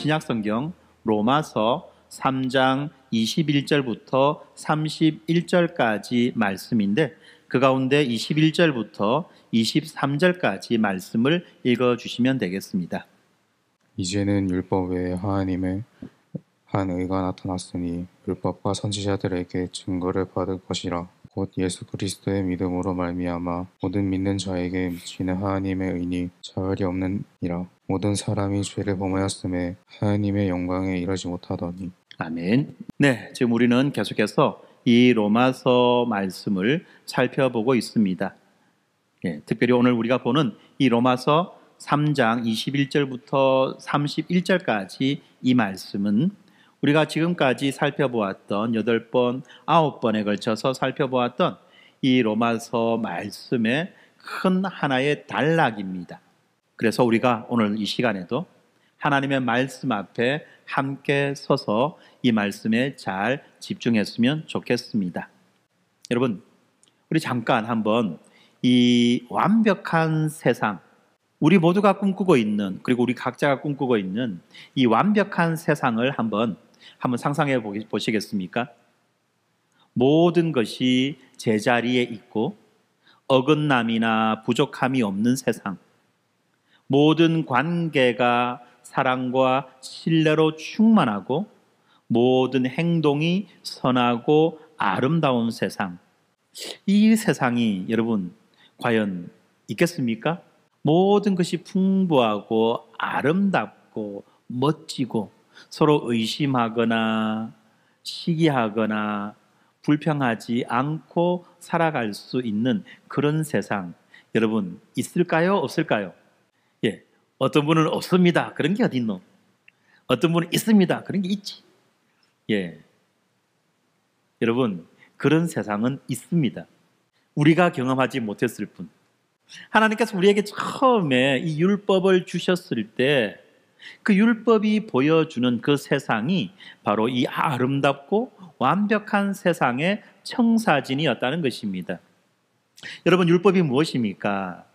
신약성경 로마서 3장 21절부터 31절까지 말씀인데 그 가운데 21절부터 23절까지 말씀을 읽어주시면 되겠습니다. 이제는 율법 외에 하나님의 한 의가 나타났으니 율법과 선지자들에게 증거를 받을 것이라. 곧 예수 그리스도의 믿음으로 말미암아 모든 믿는 자에게 미치는 하나님의 의니 자을이 없느니라. 모든 사람이 죄를 범하였음에 하나님의 영광에 이르지 못하더니. 아멘. 네, 지금 우리는 계속해서 이 로마서 말씀을 살펴보고 있습니다. 특별히 오늘 우리가 보는 이 로마서 3장 21절부터 31절까지 이 말씀은 우리가 지금까지 살펴보았던 8번, 9번에 걸쳐서 살펴보았던 이 로마서 말씀의 큰 하나의 단락입니다. 그래서 우리가 오늘 이 시간에도 하나님의 말씀 앞에 함께 서서 이 말씀에 잘 집중했으면 좋겠습니다. 여러분, 우리 잠깐 한번 이 완벽한 세상, 우리 모두가 꿈꾸고 있는, 그리고 우리 각자가 꿈꾸고 있는 이 완벽한 세상을 한번 상상해 보시겠습니까? 모든 것이 제자리에 있고 어긋남이나 부족함이 없는 세상, 모든 관계가 사랑과 신뢰로 충만하고 모든 행동이 선하고 아름다운 세상, 이 세상이 여러분 과연 있겠습니까? 모든 것이 풍부하고 아름답고 멋지고 서로 의심하거나 시기하거나 불평하지 않고 살아갈 수 있는 그런 세상, 여러분 있을까요? 없을까요? 어떤 분은 없습니다. 그런 게 어딨노? 어떤 분은 있습니다. 그런 게 있지. 여러분, 그런 세상은 있습니다. 우리가 경험하지 못했을 뿐. 하나님께서 우리에게 처음에 이 율법을 주셨을 때 그 율법이 보여주는 그 세상이 바로 이 아름답고 완벽한 세상의 청사진이었다는 것입니다. 여러분, 율법이 무엇입니까?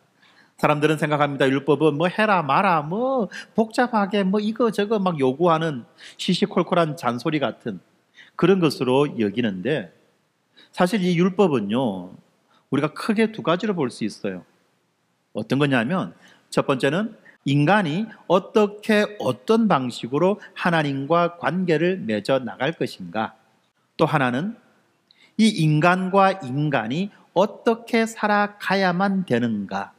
사람들은 생각합니다. 율법은 뭐 해라 마라 뭐 복잡하게 뭐 이거 저거 막 요구하는 시시콜콜한 잔소리 같은 그런 것으로 여기는데, 사실 이 율법은요 우리가 크게 두 가지로 볼 수 있어요. 어떤 거냐면, 첫 번째는 인간이 어떻게 어떤 방식으로 하나님과 관계를 맺어 나갈 것인가, 또 하나는 이 인간과 인간이 어떻게 살아가야만 되는가,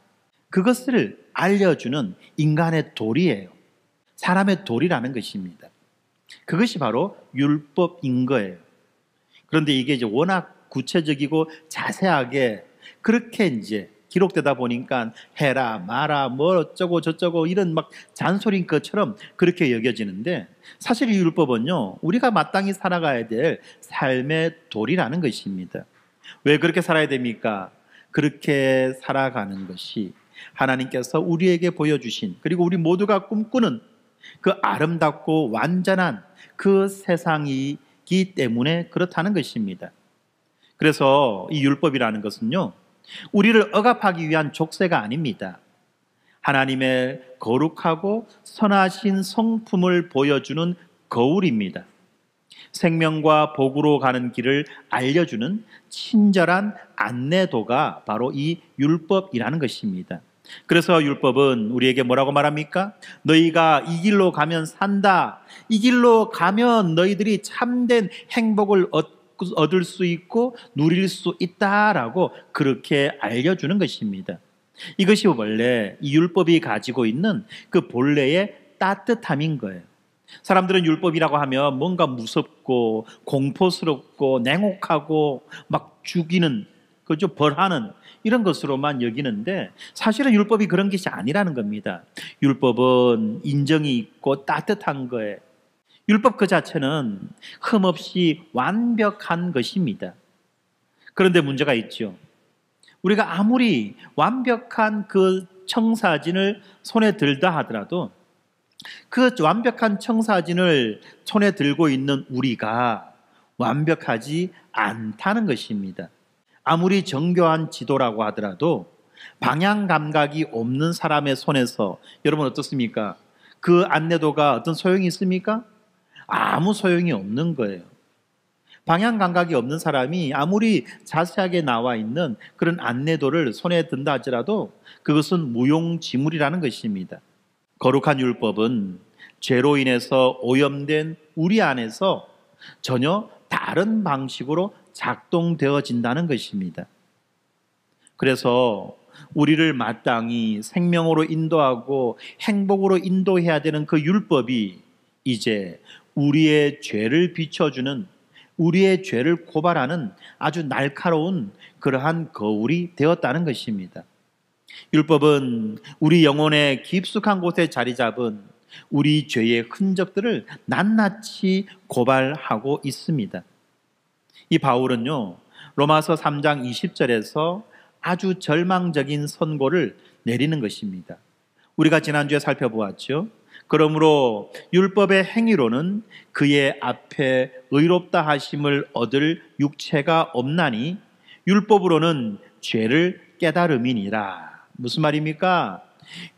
그것을 알려주는 인간의 도리예요. 사람의 도리라는 것입니다. 그것이 바로 율법인 거예요. 그런데 이게 이제 워낙 구체적이고 자세하게 그렇게 이제 기록되다 보니까 해라 마라 뭐 어쩌고 저쩌고 이런 막 잔소리인 것처럼 그렇게 여겨지는데, 사실 이 율법은요 우리가 마땅히 살아가야 될 삶의 도리라는 것입니다. 왜 그렇게 살아야 됩니까? 그렇게 살아가는 것이 하나님께서 우리에게 보여주신, 그리고 우리 모두가 꿈꾸는 그 아름답고 완전한 그 세상이기 때문에 그렇다는 것입니다. 그래서 이 율법이라는 것은요 우리를 억압하기 위한 족쇄가 아닙니다. 하나님의 거룩하고 선하신 성품을 보여주는 거울입니다. 생명과 복으로 가는 길을 알려주는 친절한 안내도가 바로 이 율법이라는 것입니다. 그래서 율법은 우리에게 뭐라고 말합니까? 너희가 이 길로 가면 산다. 이 길로 가면 너희들이 참된 행복을 얻을 수 있고 누릴 수 있다라고 그렇게 알려주는 것입니다. 이것이 원래 이 율법이 가지고 있는 그 본래의 따뜻함인 거예요. 사람들은 율법이라고 하면 뭔가 무섭고 공포스럽고 냉혹하고 막 죽이는, 그죠? 벌하는 이런 것으로만 여기는데, 사실은 율법이 그런 것이 아니라는 겁니다. 율법은 인정이 있고 따뜻한 거예요. 율법 그 자체는 흠없이 완벽한 것입니다. 그런데 문제가 있죠. 우리가 아무리 완벽한 그 청사진을 손에 들다 하더라도 그 완벽한 청사진을 손에 들고 있는 우리가 완벽하지 않다는 것입니다. 아무리 정교한 지도라고 하더라도 방향 감각이 없는 사람의 손에서 여러분 어떻습니까? 그 안내도가 어떤 소용이 있습니까? 아무 소용이 없는 거예요. 방향 감각이 없는 사람이 아무리 자세하게 나와 있는 그런 안내도를 손에 든다 할지라도 그것은 무용지물이라는 것입니다. 거룩한 율법은 죄로 인해서 오염된 우리 안에서 전혀 다른 방식으로 작동되어진다는 것입니다. 그래서 우리를 마땅히 생명으로 인도하고 행복으로 인도해야 되는 그 율법이 이제 우리의 죄를 비춰주는, 우리의 죄를 고발하는 아주 날카로운 그러한 거울이 되었다는 것입니다. 율법은 우리 영혼의 깊숙한 곳에 자리 잡은 우리 죄의 흔적들을 낱낱이 고발하고 있습니다. 이 바울은요, 로마서 3장 20절에서 아주 절망적인 선고를 내리는 것입니다. 우리가 지난주에 살펴보았죠. 그러므로 율법의 행위로는 그의 앞에 의롭다 하심을 얻을 육체가 없나니 율법으로는 죄를 깨달음이니라. 무슨 말입니까?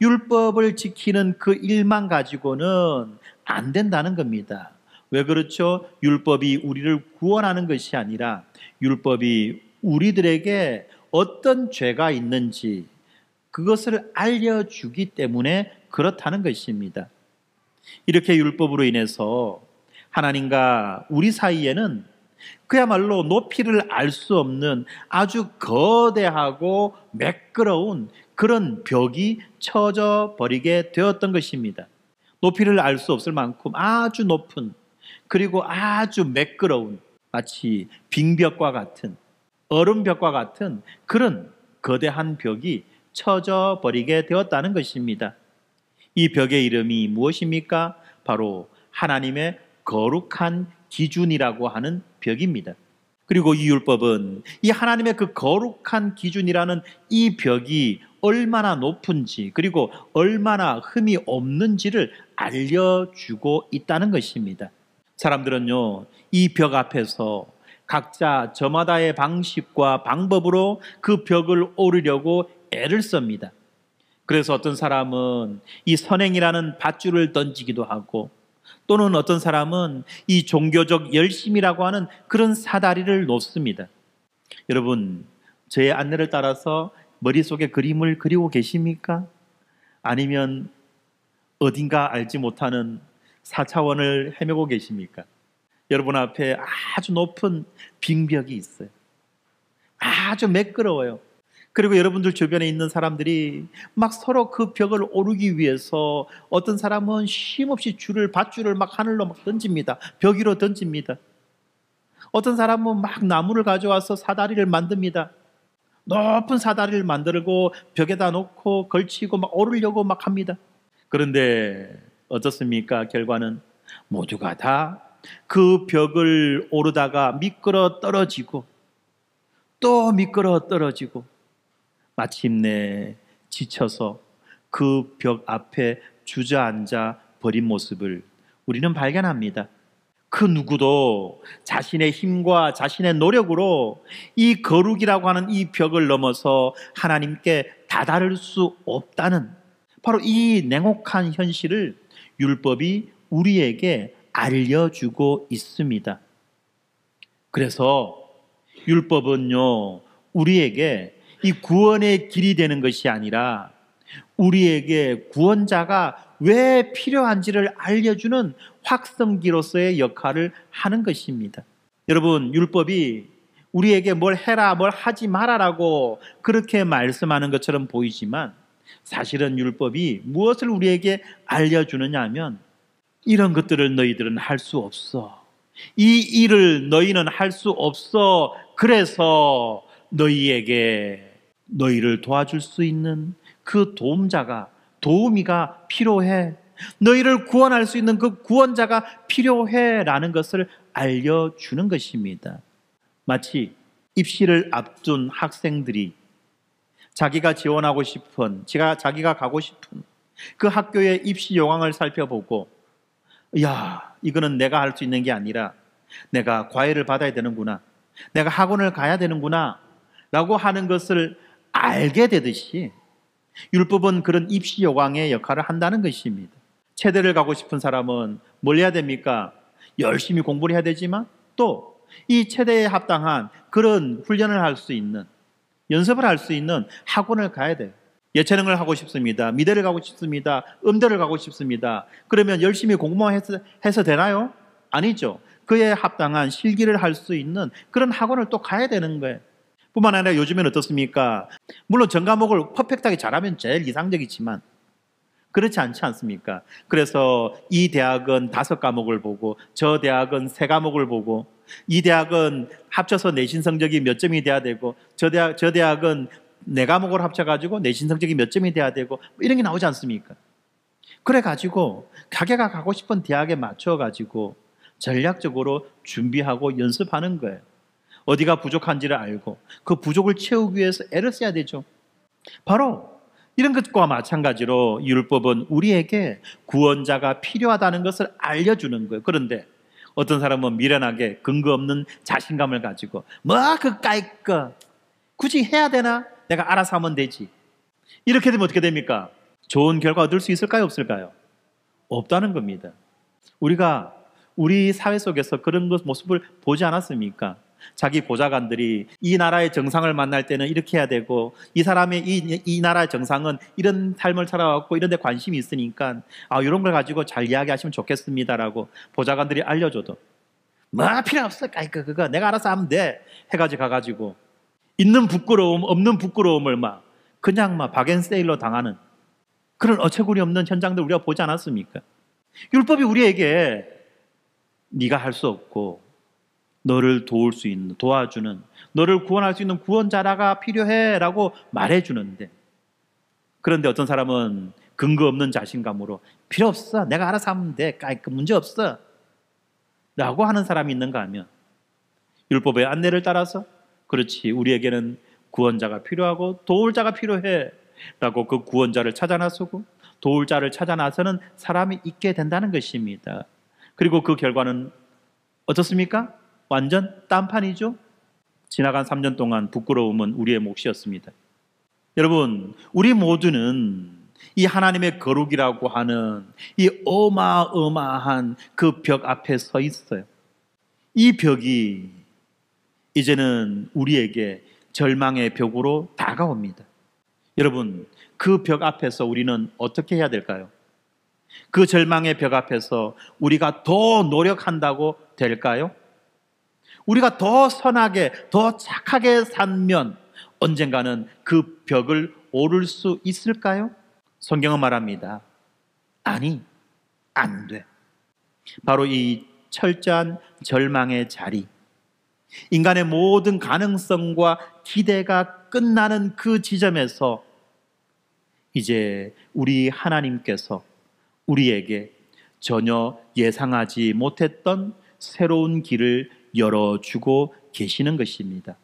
율법을 지키는 그 일만 가지고는 안 된다는 겁니다. 왜 그렇죠? 율법이 우리를 구원하는 것이 아니라 율법이 우리들에게 어떤 죄가 있는지 그것을 알려주기 때문에 그렇다는 것입니다. 이렇게 율법으로 인해서 하나님과 우리 사이에는 그야말로 높이를 알 수 없는 아주 거대하고 매끄러운 그런 벽이 쳐져 버리게 되었던 것입니다. 높이를 알 수 없을 만큼 아주 높은, 그리고 아주 매끄러운, 마치 빙벽과 같은, 얼음벽과 같은 그런 거대한 벽이 쳐져 버리게 되었다는 것입니다. 이 벽의 이름이 무엇입니까? 바로 하나님의 거룩한 기준이라고 하는 벽입니다. 그리고 이 율법은 이 하나님의 그 거룩한 기준이라는 이 벽이 얼마나 높은지, 그리고 얼마나 흠이 없는지를 알려주고 있다는 것입니다. 사람들은요, 이 벽 앞에서 각자 저마다의 방식과 방법으로 그 벽을 오르려고 애를 씁니다. 그래서 어떤 사람은 이 선행이라는 밧줄을 던지기도 하고, 또는 어떤 사람은 이 종교적 열심이라고 하는 그런 사다리를 놓습니다. 여러분, 저의 안내를 따라서 머릿속에 그림을 그리고 계십니까? 아니면 어딘가 알지 못하는 4차원을 헤매고 계십니까? 여러분 앞에 아주 높은 빙벽이 있어요. 아주 매끄러워요. 그리고 여러분들 주변에 있는 사람들이 막 서로 그 벽을 오르기 위해서 어떤 사람은 쉼없이 밧줄을 막 하늘로 막 던집니다. 벽 위로 던집니다. 어떤 사람은 막 나무를 가져와서 사다리를 만듭니다. 높은 사다리를 만들고 벽에다 놓고 걸치고 막 오르려고 막 합니다. 그런데 어떻습니까? 결과는 모두가 다 그 벽을 오르다가 미끄러 떨어지고 또 미끄러 떨어지고 마침내 지쳐서 그 벽 앞에 주저앉아 버린 모습을 우리는 발견합니다. 그 누구도 자신의 힘과 자신의 노력으로 이 거룩이라고 하는 이 벽을 넘어서 하나님께 다다를 수 없다는 바로 이 냉혹한 현실을 율법이 우리에게 알려주고 있습니다. 그래서 율법은요, 우리에게 이 구원의 길이 되는 것이 아니라 우리에게 구원자가 왜 필요한지를 알려주는 확성기로서의 역할을 하는 것입니다. 여러분, 율법이 우리에게 뭘 해라, 뭘 하지 말아라고 그렇게 말씀하는 것처럼 보이지만 사실은 율법이 무엇을 우리에게 알려주느냐 하면 이런 것들을 너희들은 할 수 없어. 이 일을 너희는 할 수 없어. 그래서 너희에게 너희를 도와줄 수 있는 그 도우미가 필요해. 너희를 구원할 수 있는 그 구원자가 필요해 라는 것을 알려주는 것입니다. 마치 입시를 앞둔 학생들이 자기가 지원하고 싶은, 자기가 가고 싶은 그 학교의 입시 요강을 살펴보고 야, 이거는 내가 할 수 있는 게 아니라 내가 과외를 받아야 되는구나, 내가 학원을 가야 되는구나 라고 하는 것을 알게 되듯이 율법은 그런 입시 요강의 역할을 한다는 것입니다. 체대를 가고 싶은 사람은 뭘 해야 됩니까? 열심히 공부를 해야 되지만 또 이 체대에 합당한 그런 훈련을 할 수 있는, 연습을 할 수 있는 학원을 가야 돼요. 예체능을 하고 싶습니다. 미대를 가고 싶습니다. 음대를 가고 싶습니다. 그러면 열심히 공부만 해서 되나요? 아니죠. 그에 합당한 실기를 할 수 있는 그런 학원을 또 가야 되는 거예요. 뿐만 아니라 요즘엔 어떻습니까? 물론 전 과목을 퍼펙트하게 잘하면 제일 이상적이지만 그렇지 않지 않습니까? 그래서 이 대학은 5과목을 보고 저 대학은 3과목을 보고 이 대학은 합쳐서 내신 성적이 몇 점이 돼야 되고 저 대학은 4과목을 합쳐가지고 내신 성적이 몇 점이 돼야 되고 이런 게 나오지 않습니까? 그래가지고 자기가 가고 싶은 대학에 맞춰가지고 전략적으로 준비하고 연습하는 거예요. 어디가 부족한지를 알고 그 부족을 채우기 위해서 애를 써야 되죠. 바로 이런 것과 마찬가지로 율법은 우리에게 구원자가 필요하다는 것을 알려주는 거예요. 그런데 어떤 사람은 미련하게 근거 없는 자신감을 가지고 그까이 거 굳이 해야 되나? 내가 알아서 하면 되지. 이렇게 되면 어떻게 됩니까? 좋은 결과 얻을 수 있을까요? 없을까요? 없다는 겁니다. 우리가 우리 사회 속에서 그런 모습을 보지 않았습니까? 자기 보좌관들이 이 나라의 정상을 만날 때는 이렇게 해야 되고 이 사람의 이 나라의 정상은 이런 삶을 살아왔고 이런 데 관심이 있으니까 이런 걸 가지고 잘 이야기하시면 좋겠습니다라고 보좌관들이 알려줘도 필요 없어. 그거 내가 알아서 하면 돼 해가지고 가가지고 있는 부끄러움 없는 부끄러움을 그냥 박앤세일로 당하는 그런 어처구니 없는 현장들 우리가 보지 않았습니까? 율법이 우리에게 네가 할 수 없고 너를 도울 수 있는, 도와주는, 너를 구원할 수 있는 구원자라가 필요해 라고 말해주는데, 그런데 어떤 사람은 근거 없는 자신감으로 필요 없어, 내가 알아서 하면 돼, 문제 없어 라고 하는 사람이 있는가 하면 율법의 안내를 따라서 그렇지, 우리에게는 구원자가 필요하고 도울 자가 필요해 라고 그 구원자를 찾아 나서고 도울 자를 찾아 나서는 사람이 있게 된다는 것입니다. 그리고 그 결과는 어떻습니까? 완전 딴판이죠. 지나간 3년 동안 부끄러움은 우리의 몫이었습니다. 여러분, 우리 모두는 이 하나님의 거룩이라고 하는 이 어마어마한 그 벽 앞에 서 있어요. 이 벽이 이제는 우리에게 절망의 벽으로 다가옵니다. 여러분, 그 벽 앞에서 우리는 어떻게 해야 될까요? 그 절망의 벽 앞에서 우리가 더 노력한다고 될까요? 우리가 더 선하게, 더 착하게 살면 언젠가는 그 벽을 오를 수 있을까요? 성경은 말합니다. 아니, 안 돼. 바로 이 철저한 절망의 자리, 인간의 모든 가능성과 기대가 끝나는 그 지점에서 이제 우리 하나님께서 우리에게 전혀 예상하지 못했던 새로운 길을 열어주고 계시는 것입니다.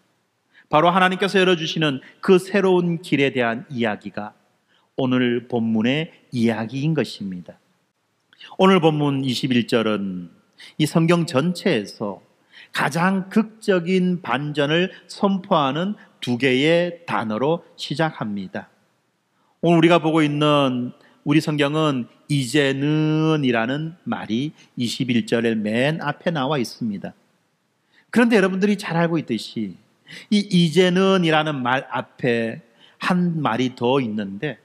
바로 하나님께서 열어주시는 그 새로운 길에 대한 이야기가 오늘 본문의 이야기인 것입니다. 오늘 본문 21절은 이 성경 전체에서 가장 극적인 반전을 선포하는 2개의 단어로 시작합니다. 오늘 우리가 보고 있는 우리 성경은 이제는이라는 말이 21절의 맨 앞에 나와 있습니다. 그런데 여러분들이 잘 알고 있듯이 이 이제는이라는 말 앞에 한 말이 더 있는데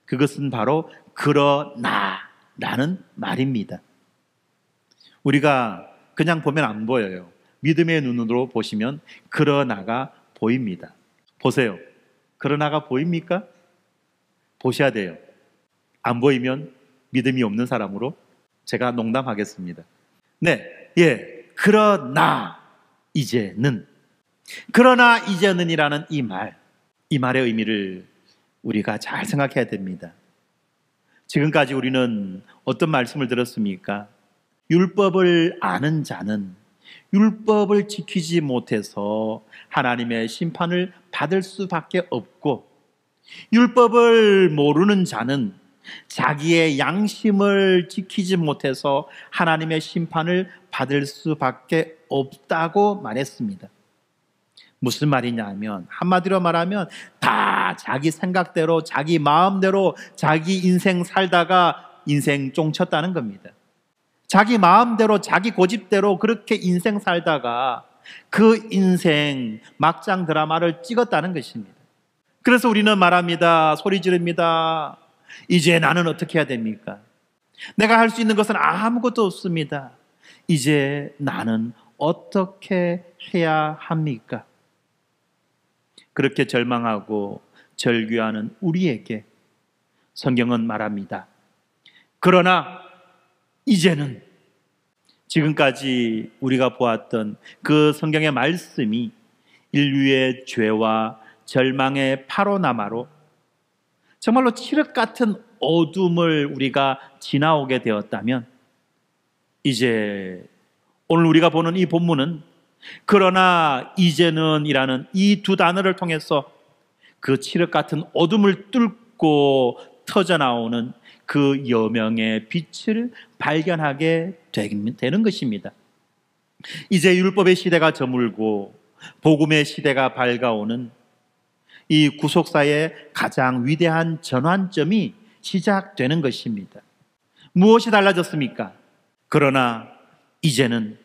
그것은 바로 그러나라는 말입니다. 우리가 그냥 보면 안 보여요. 믿음의 눈으로 보시면 그러나가 보입니다. 보세요. 그러나가 보입니까? 보셔야 돼요. 안 보이면 믿음이 없는 사람으로 제가 농담하겠습니다. 그러나 이제는, 그러나 이제는이라는 이 말의 의미를 우리가 잘 생각해야 됩니다. 지금까지 우리는 어떤 말씀을 들었습니까? 율법을 아는 자는 율법을 지키지 못해서 하나님의 심판을 받을 수밖에 없고, 율법을 모르는 자는 자기의 양심을 지키지 못해서 하나님의 심판을 받을 수밖에 없다고 말했습니다. 무슨 말이냐 하면, 한마디로 말하면 다 자기 생각대로 자기 마음대로 자기 인생 살다가 인생 쫑쳤다는 겁니다. 자기 마음대로 자기 고집대로 그렇게 인생 살다가 그 인생 막장 드라마를 찍었다는 것입니다. 그래서 우리는 말합니다. 소리 지릅니다. 이제 나는 어떻게 해야 됩니까? 내가 할 수 있는 것은 아무것도 없습니다. 이제 나는 어떻게 해야 합니까? 그렇게 절망하고 절규하는 우리에게 성경은 말합니다. 그러나 이제는 지금까지 우리가 보았던 그 성경의 말씀이 인류의 죄와 절망의 파로나마로 정말로 칠흑 같은 어둠을 우리가 지나오게 되었다면 이제 오늘 우리가 보는 이 본문은 그러나 이제는 이라는 이 두 단어를 통해서 그 칠흑 같은 어둠을 뚫고 터져나오는 그 여명의 빛을 발견하게 되는 것입니다. 이제 율법의 시대가 저물고 복음의 시대가 밝아오는 이 구속사의 가장 위대한 전환점이 시작되는 것입니다. 무엇이 달라졌습니까? 그러나 이제는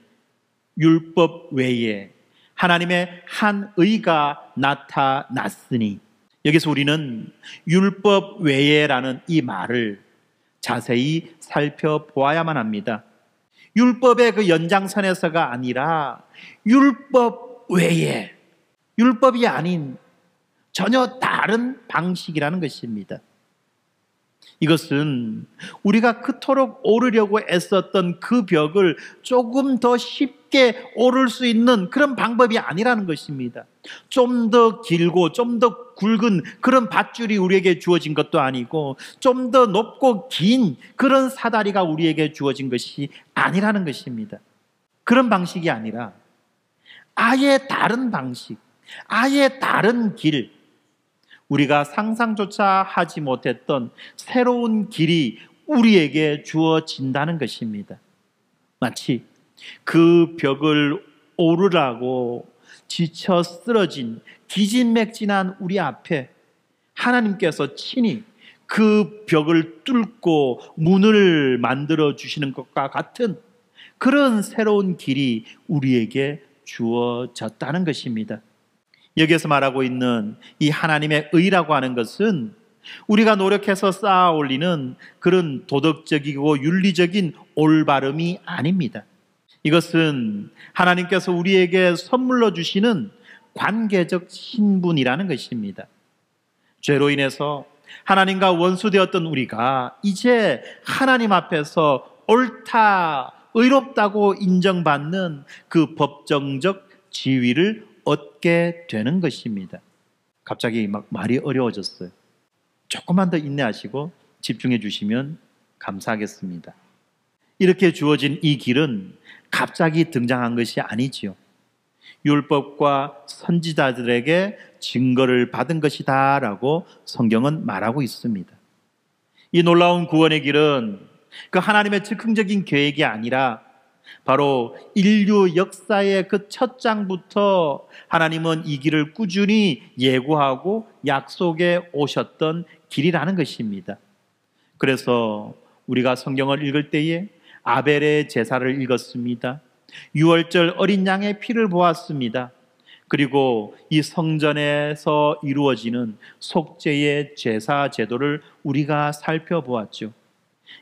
율법 외에 하나님의 한 의가 나타났으니, 여기서 우리는 율법 외에라는 이 말을 자세히 살펴보아야만 합니다. 율법의 그 연장선에서가 아니라 율법 외에, 율법이 아닌 전혀 다른 방식이라는 것입니다. 이것은 우리가 그토록 오르려고 애썼던 그 벽을 조금 더 쉽게 오를 수 있는 그런 방법이 아니라는 것입니다. 좀 더 길고 좀 더 굵은 그런 밧줄이 우리에게 주어진 것도 아니고 좀 더 높고 긴 그런 사다리가 우리에게 주어진 것이 아니라는 것입니다. 그런 방식이 아니라 아예 다른 방식, 아예 다른 길, 우리가 상상조차 하지 못했던 새로운 길이 우리에게 주어진다는 것입니다. 마치 그 벽을 오르라고 지쳐 쓰러진 기진맥진한 우리 앞에 하나님께서 친히 그 벽을 뚫고 문을 만들어 주시는 것과 같은 그런 새로운 길이 우리에게 주어졌다는 것입니다. 여기에서 말하고 있는 이 하나님의 의라고 하는 것은 우리가 노력해서 쌓아 올리는 그런 도덕적이고 윤리적인 올바름이 아닙니다. 이것은 하나님께서 우리에게 선물로 주시는 관계적 신분이라는 것입니다. 죄로 인해서 하나님과 원수되었던 우리가 이제 하나님 앞에서 옳다, 의롭다고 인정받는 그 법정적 지위를 얻게 되는 것입니다. 갑자기 막 말이 어려워졌어요. 조금만 더 인내하시고 집중해 주시면 감사하겠습니다. 이렇게 주어진 이 길은 갑자기 등장한 것이 아니지요. 율법과 선지자들에게 증거를 받은 것이다 라고 성경은 말하고 있습니다. 이 놀라운 구원의 길은 그 하나님의 즉흥적인 계획이 아니라 바로 인류 역사의 그 첫 장부터 하나님은 이 길을 꾸준히 예고하고 약속해 오셨던 길이라는 것입니다. 그래서 우리가 성경을 읽을 때에 아벨의 제사를 읽었습니다. 유월절 어린 양의 피를 보았습니다. 그리고 이 성전에서 이루어지는 속죄의 제사 제도를 우리가 살펴보았죠.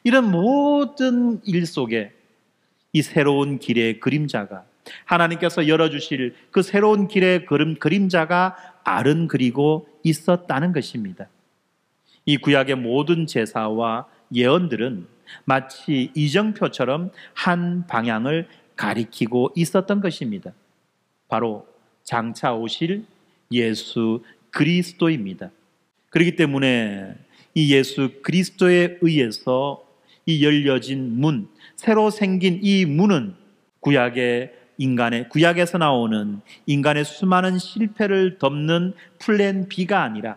이런 모든 일 속에 이 새로운 길의 그림자가, 하나님께서 열어주실 그 새로운 길의 그림자가 아른그리고 있었다는 것입니다. 이 구약의 모든 제사와 예언들은 마치 이정표처럼 한 방향을 가리키고 있었던 것입니다. 바로 장차 오실 예수 그리스도입니다. 그렇기 때문에 이 예수 그리스도에 의해서 이 열려진 문, 새로 생긴 이 문은 구약에서 나오는 인간의 수많은 실패를 덮는 플랜 B가 아니라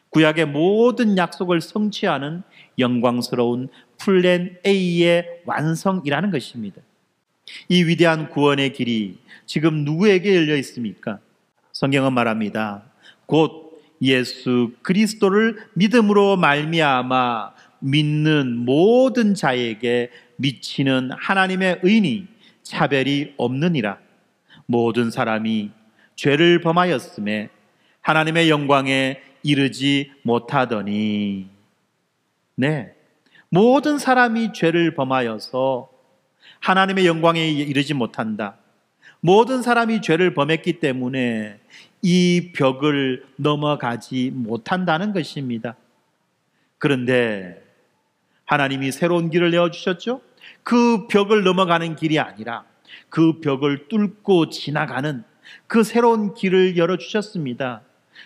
구약의 모든 약속을 성취하는 영광스러운 플랜 A의 완성이라는 것입니다. 이 위대한 구원의 길이 지금 누구에게 열려 있습니까? 성경은 말합니다. 곧 예수 그리스도를 믿음으로 말미암아 믿는 모든 자에게 미치는 하나님의 의니 차별이 없느니라. 모든 사람이 죄를 범하였음에 하나님의 영광에 이르지 못하더니. 네, 모든 사람이 죄를 범하여서 하나님의 영광에 이르지 못한다. 모든 사람이 죄를 범했기 때문에 이 벽을 넘어가지 못한다는 것입니다. 그런데 하나님이 새로운 길을 내어주셨죠? 그 벽을 넘어가는 길이 아니라 그 벽을 뚫고 지나가는 그 새로운 길을 열어주셨습니다.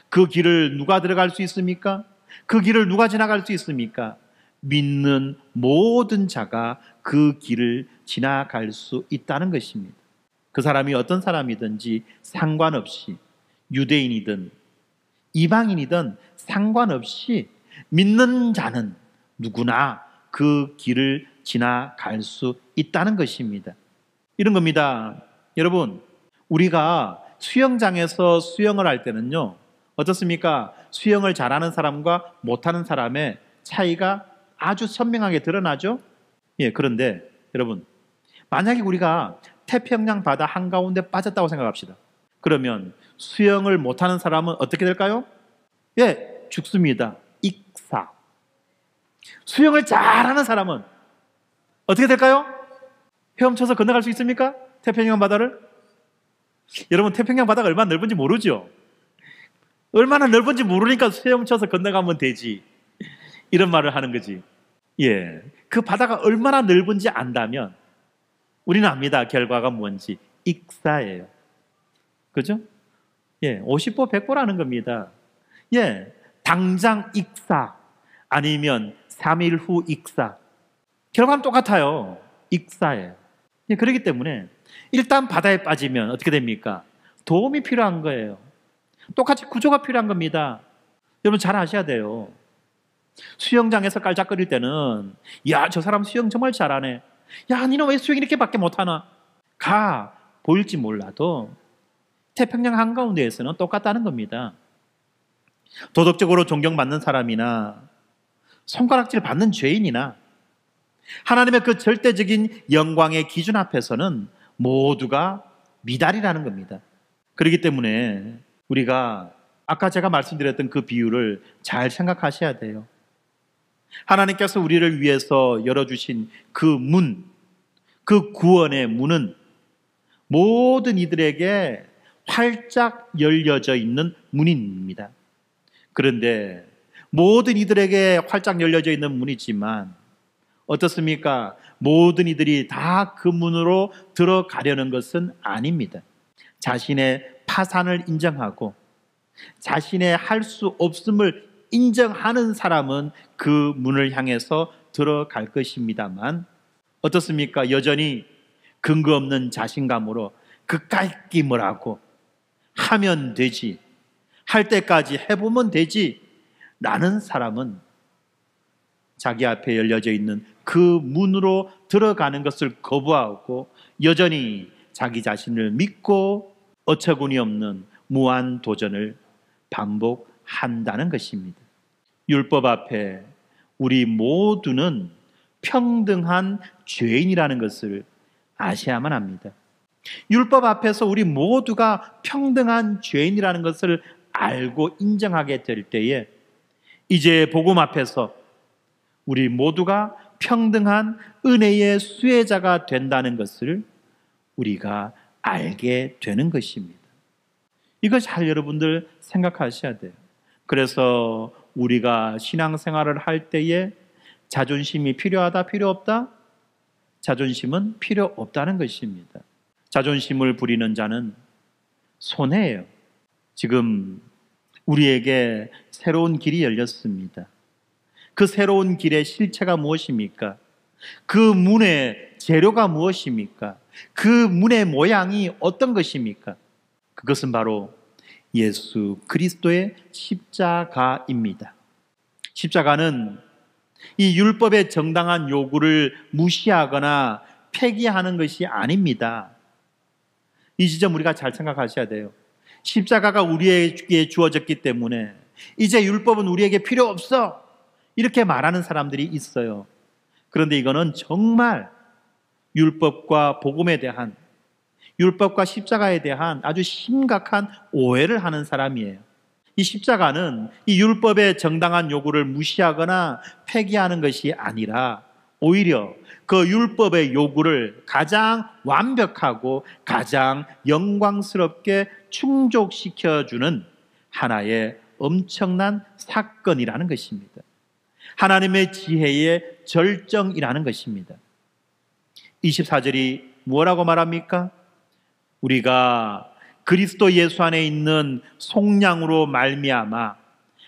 그 길을 누가 들어갈 수 있습니까? 그 길을 누가 지나갈 수 있습니까? 믿는 모든 자가 그 길을 지나갈 수 있다는 것입니다. 그 사람이 어떤 사람이든지 상관없이, 유대인이든 이방인이든 상관없이 믿는 자는 누구나 그 길을 지나갈 수 있다는 것입니다. 이런 겁니다. 여러분, 우리가 수영장에서 수영을 할 때는요, 어떻습니까? 수영을 잘하는 사람과 못하는 사람의 차이가 아주 선명하게 드러나죠? 예, 그런데 여러분, 만약에 우리가 태평양 바다 한가운데 빠졌다고 생각합시다. 그러면 수영을 못하는 사람은 어떻게 될까요? 예, 죽습니다. 익사. 수영을 잘하는 사람은 어떻게 될까요? 헤엄쳐서 건너갈 수 있습니까? 태평양 바다를? 여러분, 태평양 바다가 얼마나 넓은지 모르죠? 얼마나 넓은지 모르니까 헤엄쳐서 건너가면 되지, 이런 말을 하는 거지. 예, 그 바다가 얼마나 넓은지 안다면 우리는 압니다. 결과가 뭔지. 익사예요. 그죠? 예, 50보 100보라는 겁니다. 예, 당장 익사 아니면 3일 후 익사, 결과는 똑같아요. 익사예요. 예, 그렇기 때문에 일단 바다에 빠지면 어떻게 됩니까? 도움이 필요한 거예요. 똑같이 구조가 필요한 겁니다. 여러분 잘 아셔야 돼요. 수영장에서 깔짝거릴 때는, 야, 저 사람 수영 정말 잘하네. 야, 니는 왜 수영 이렇게밖에 못하나? 가 보일지 몰라도 태평양 한가운데에서는 똑같다는 겁니다. 도덕적으로 존경받는 사람이나 손가락질 받는 죄인이나 하나님의 그 절대적인 영광의 기준 앞에서는 모두가 미달이라는 겁니다. 그렇기 때문에 우리가 아까 제가 말씀드렸던 그 비유를 잘 생각하셔야 돼요. 하나님께서 우리를 위해서 열어주신 그 문, 그 구원의 문은 모든 이들에게 활짝 열려져 있는 문입니다. 그런데 모든 이들에게 활짝 열려져 있는 문이지만 어떻습니까? 모든 이들이 다 그 문으로 들어가려는 것은 아닙니다. 자신의 파산을 인정하고 자신의 할 수 없음을 인정하는 사람은 그 문을 향해서 들어갈 것입니다만, 어떻습니까? 여전히 근거 없는 자신감으로 그까짓 뭐라고 하면 되지, 할 때까지 해보면 되지 라는 사람은 자기 앞에 열려져 있는 그 문으로 들어가는 것을 거부하고 여전히 자기 자신을 믿고 어처구니 없는 무한 도전을 반복한다는 것입니다. 율법 앞에 우리 모두는 평등한 죄인이라는 것을 아셔야만 합니다. 율법 앞에서 우리 모두가 평등한 죄인이라는 것을 알고 인정하게 될 때에 이제 복음 앞에서 우리 모두가 평등한 은혜의 수혜자가 된다는 것을 우리가 알게 되는 것입니다. 이거 잘 여러분들 생각하셔야 돼요. 그래서 우리가 신앙생활을 할 때에 자존심이 필요하다, 필요 없다? 자존심은 필요 없다는 것입니다. 자존심을 부리는 자는 손해예요. 지금 우리에게 새로운 길이 열렸습니다. 그 새로운 길의 실체가 무엇입니까? 그 문의 재료가 무엇입니까? 그 문의 모양이 어떤 것입니까? 그것은 바로 예수 그리스도의 십자가입니다. 십자가는 이 율법의 정당한 요구를 무시하거나 폐기하는 것이 아닙니다. 이 지점 우리가 잘 생각하셔야 돼요. 십자가가 우리에게 주어졌기 때문에 이제 율법은 우리에게 필요 없어, 이렇게 말하는 사람들이 있어요. 그런데 이거는 정말 율법과 복음에 대한, 율법과 십자가에 대한 아주 심각한 오해를 하는 사람이에요. 이 십자가는 이 율법의 정당한 요구를 무시하거나 폐기하는 것이 아니라 오히려 그 율법의 요구를 가장 완벽하고 가장 영광스럽게 충족시켜주는 하나의 엄청난 사건이라는 것입니다. 하나님의 지혜의 절정이라는 것입니다. 24절이 뭐라고 말합니까? 우리가 그리스도 예수 안에 있는 속량으로 말미암아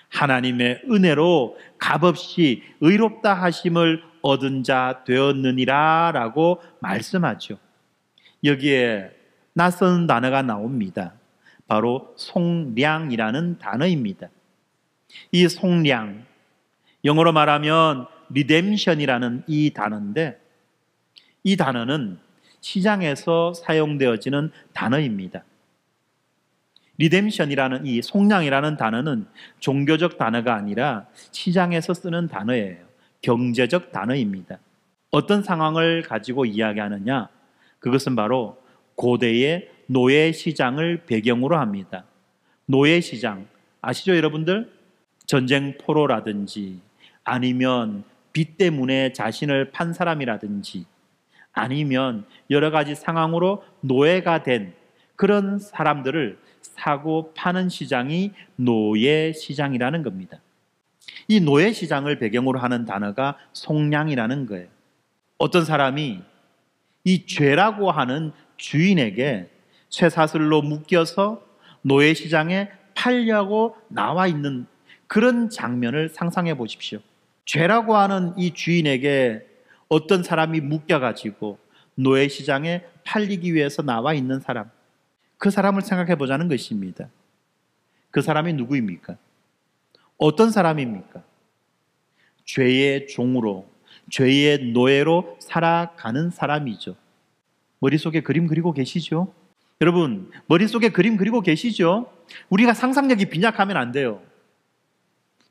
하나님의 은혜로 값없이 의롭다 하심을 얻은 자 되었느니라 라고 말씀하죠. 여기에 낯선 단어가 나옵니다. 바로 속량이라는 단어입니다. 이 속량, 영어로 말하면 리뎀션이라는 이 단어인데, 이 단어는 시장에서 사용되어지는 단어입니다. 리뎀션이라는 이 속량이라는 단어는 종교적 단어가 아니라 시장에서 쓰는 단어예요. 경제적 단어입니다. 어떤 상황을 가지고 이야기하느냐? 그것은 바로 고대의 노예시장을 배경으로 합니다. 노예시장, 아시죠 여러분들? 전쟁 포로라든지 아니면 빚 때문에 자신을 판 사람이라든지 아니면 여러 가지 상황으로 노예가 된 그런 사람들을 사고 파는 시장이 노예시장이라는 겁니다. 이 노예시장을 배경으로 하는 단어가 속량이라는 거예요. 어떤 사람이 이 죄라고 하는 주인에게 쇠사슬로 묶여서 노예시장에 팔려고 나와 있는 그런 장면을 상상해 보십시오. 죄라고 하는 이 주인에게 어떤 사람이 묶여가지고 노예시장에 팔리기 위해서 나와 있는 사람, 그 사람을 생각해 보자는 것입니다. 그 사람이 누구입니까? 어떤 사람입니까? 죄의 종으로, 죄의 노예로 살아가는 사람이죠. 머릿속에 그림 그리고 계시죠? 여러분, 머릿속에 그림 그리고 계시죠? 우리가 상상력이 빈약하면 안 돼요.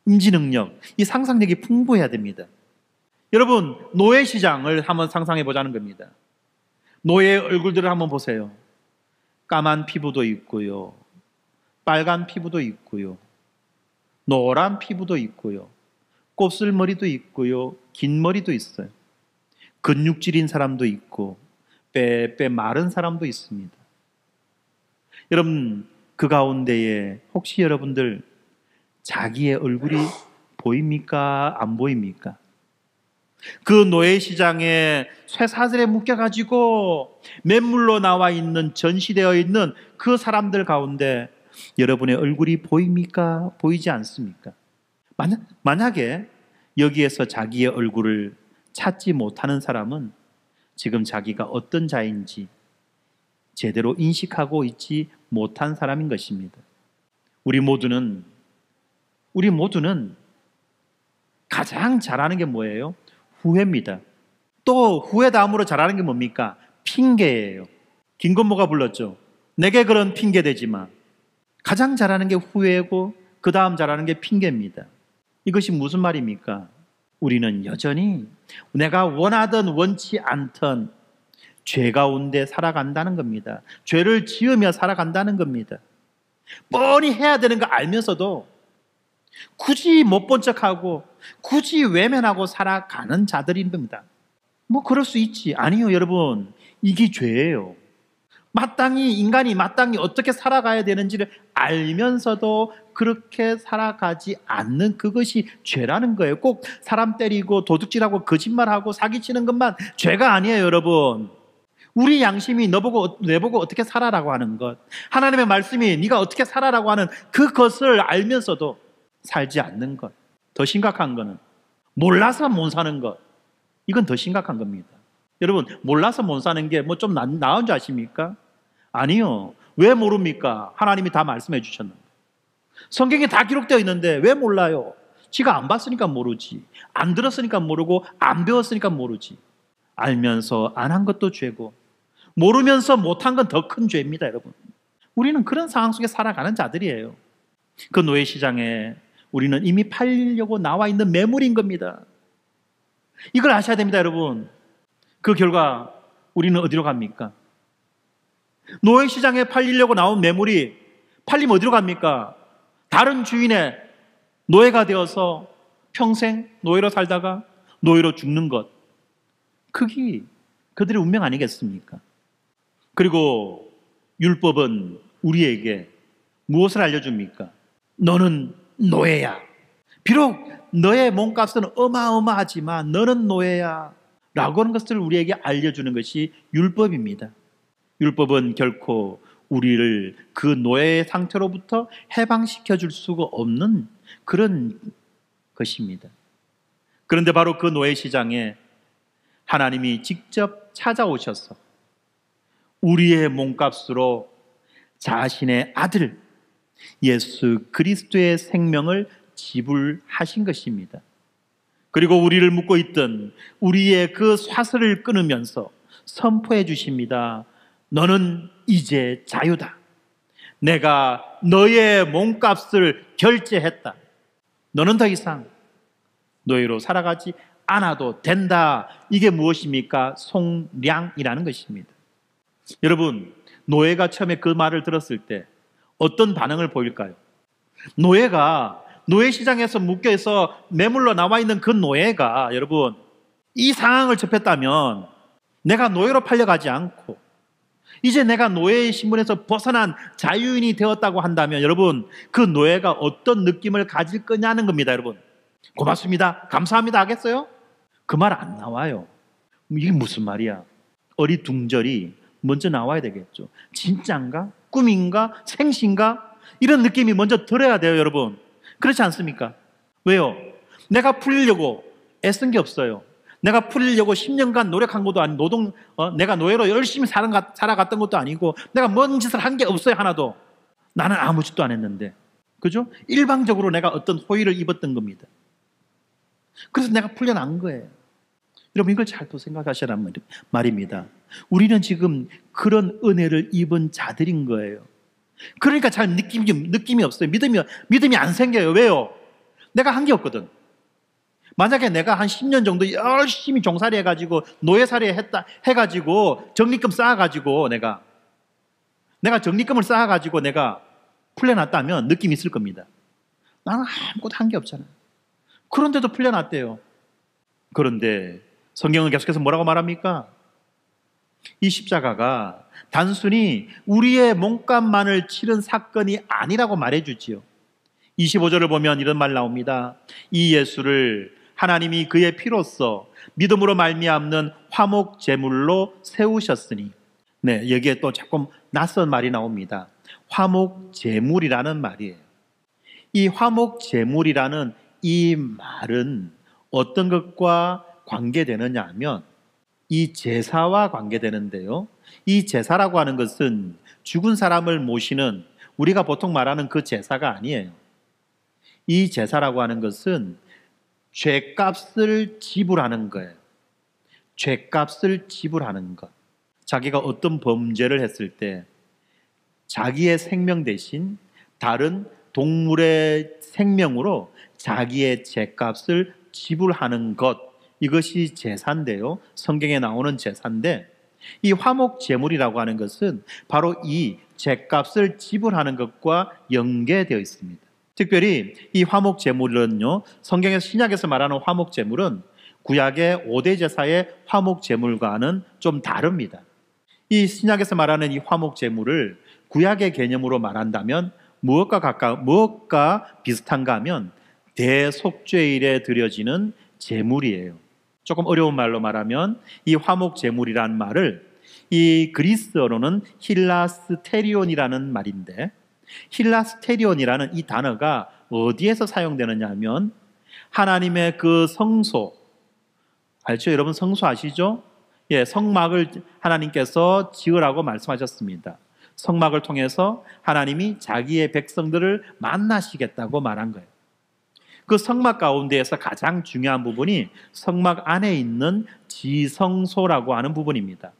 인지능력, 이 상상력이 풍부해야 됩니다. 여러분, 노예시장을 한번 상상해 보자는 겁니다. 노예의 얼굴들을 한번 보세요. 까만 피부도 있고요. 빨간 피부도 있고요. 노란 피부도 있고요. 곱슬머리도 있고요. 긴 머리도 있어요. 근육질인 사람도 있고 빼빼 마른 사람도 있습니다. 여러분, 그 가운데에 혹시 여러분들 자기의 얼굴이 보입니까? 안 보입니까? 그 노예시장에 쇠사슬에 묶여가지고 맨물로 나와 있는, 전시되어 있는 그 사람들 가운데 여러분의 얼굴이 보입니까? 보이지 않습니까? 만약에 여기에서 자기의 얼굴을 찾지 못하는 사람은 지금 자기가 어떤 자인지 제대로 인식하고 있지 못한 사람인 것입니다. 우리 모두는 가장 잘하는 게 뭐예요? 후회입니다. 또 후회 다음으로 잘하는 게 뭡니까? 핑계예요. 김건모가 불렀죠. 내게 그런 핑계 대지 마. 가장 잘하는 게 후회고 그 다음 잘하는 게 핑계입니다. 이것이 무슨 말입니까? 우리는 여전히 내가 원하든 원치 않든 죄 가운데 살아간다는 겁니다. 죄를 지으며 살아간다는 겁니다. 뻔히 해야 되는 거 알면서도 굳이 못 본 척하고 굳이 외면하고 살아가는 자들인 겁니다. 뭐 그럴 수 있지. 아니요 여러분, 이게 죄예요. 인간이 마땅히 어떻게 살아가야 되는지를 알면서도 그렇게 살아가지 않는 그것이 죄라는 거예요. 꼭 사람 때리고 도둑질하고 거짓말하고 사기치는 것만 죄가 아니에요 여러분. 우리 양심이 내보고 어떻게 살아라고 하는 것, 하나님의 말씀이 네가 어떻게 살아라고 하는 그것을 알면서도 살지 않는 것, 더 심각한 거는 몰라서 못 사는 것, 이건 더 심각한 겁니다. 여러분, 몰라서 못 사는 게 뭐 좀 나은 줄 아십니까? 아니요. 왜 모릅니까? 하나님이 다 말씀해 주셨는데, 성경에 다 기록되어 있는데 왜 몰라요? 지가 안 봤으니까 모르지, 안 들었으니까 모르고, 안 배웠으니까 모르지. 알면서 안 한 것도 죄고 모르면서 못한 건 더 큰 죄입니다. 여러분, 우리는 그런 상황 속에 살아가는 자들이에요. 그 노예시장에 우리는 이미 팔리려고 나와 있는 매물인 겁니다. 이걸 아셔야 됩니다, 여러분. 그 결과 우리는 어디로 갑니까? 노예 시장에 팔리려고 나온 매물이 팔리면 어디로 갑니까? 다른 주인의 노예가 되어서 평생 노예로 살다가 노예로 죽는 것. 그게 그들의 운명 아니겠습니까? 그리고 율법은 우리에게 무엇을 알려줍니까? 너는 노예야. 비록 너의 몸값은 어마어마하지만 너는 노예야 라고 하는 것을 우리에게 알려주는 것이 율법입니다. 율법은 결코 우리를 그 노예의 상태로부터 해방시켜 줄 수가 없는 그런 것입니다. 그런데 바로 그 노예 시장에 하나님이 직접 찾아오셔서 우리의 몸값으로 자신의 아들 예수 그리스도의 생명을 지불하신 것입니다. 그리고 우리를 묶고 있던 우리의 그 쇠사슬을 끊으면서 선포해 주십니다. 너는 이제 자유다. 내가 너의 몸값을 결제했다. 너는 더 이상 노예로 살아가지 않아도 된다. 이게 무엇입니까? 속량이라는 것입니다. 여러분, 노예가 처음에 그 말을 들었을 때 어떤 반응을 보일까요? 노예가 노예 시장에서 묶여서 매물로 나와 있는 그 노예가 여러분 이 상황을 접했다면 내가 노예로 팔려가지 않고 이제 내가 노예의 신분에서 벗어난 자유인이 되었다고 한다면 여러분 그 노예가 어떤 느낌을 가질 거냐는 겁니다. 여러분 고맙습니다, 감사합니다 하겠어요? 그 말 안 나와요. 이게 무슨 말이야? 어리둥절이 먼저 나와야 되겠죠. 진짠가? 꿈인가? 생신가? 이런 느낌이 먼저 들어야 돼요, 여러분. 그렇지 않습니까? 왜요? 내가 풀리려고 애쓴 게 없어요. 내가 풀리려고 10년간 노력한 것도 아니고 내가 노예로 열심히 살아갔던 것도 아니고 내가 뭔 짓을 한 게 없어요, 하나도. 나는 아무 짓도 안 했는데. 그죠? 일방적으로 내가 어떤 호의를 입었던 겁니다. 그래서 내가 풀려난 거예요. 여러분 이걸 잘 또 생각하시란 말입니다. 우리는 지금 그런 은혜를 입은 자들인 거예요. 그러니까 잘 느낌이 없어요. 믿음이 안 생겨요. 왜요? 내가 한 게 없거든. 만약에 내가 한 10년 정도 열심히 종살이 해가지고 노예살이 해가지고 적립금 쌓아가지고 내가 적립금을 쌓아가지고 내가 풀려났다면 느낌이 있을 겁니다. 나는 아무것도 한 게 없잖아. 그런데도 풀려났대요. 그런데 성경은 계속해서 뭐라고 말합니까? 이 십자가가 단순히 우리의 몸값만을 치른 사건이 아니라고 말해주지요. 25절을 보면 이런 말 나옵니다. 이 예수를 하나님이 그의 피로써 믿음으로 말미암는 화목 제물로 세우셨으니. 네, 여기에 또 조금 낯선 말이 나옵니다. 화목 제물이라는 말이에요. 이 화목 제물이라는 이 말은 어떤 것과 관계되느냐 하면 이 제사와 관계되는데요. 이 제사라고 하는 것은 죽은 사람을 모시는 우리가 보통 말하는 그 제사가 아니에요. 이 제사라고 하는 것은 죄값을 지불하는 거예요. 죄값을 지불하는 것. 자기가 어떤 범죄를 했을 때 자기의 생명 대신 다른 동물의 생명으로 자기의 죄값을 지불하는 것, 이것이 제사인데요. 성경에 나오는 제사인데 이 화목 제물이라고 하는 것은 바로 이 죄값을 지불하는 것과 연계되어 있습니다. 특별히 이 화목 제물은요, 성경에서 신약에서 말하는 화목 제물은 구약의 5대 제사의 화목 제물과는 좀 다릅니다. 이 신약에서 말하는 이 화목 제물을 구약의 개념으로 말한다면 무엇과 비슷한가 하면 대속죄일에 드려지는 제물이에요. 조금 어려운 말로 말하면 이 화목 제물이라는 말을 이 그리스어로는 힐라스테리온이라는 말인데, 힐라스테리온이라는 이 단어가 어디에서 사용되느냐 하면 하나님의 그 성소, 알죠? 여러분 성소 아시죠? 예, 성막을 하나님께서 지으라고 말씀하셨습니다. 성막을 통해서 하나님이 자기의 백성들을 만나시겠다고 말한 거예요. 그 성막 가운데에서 가장 중요한 부분이 성막 안에 있는 지성소라고 하는 부분입니다.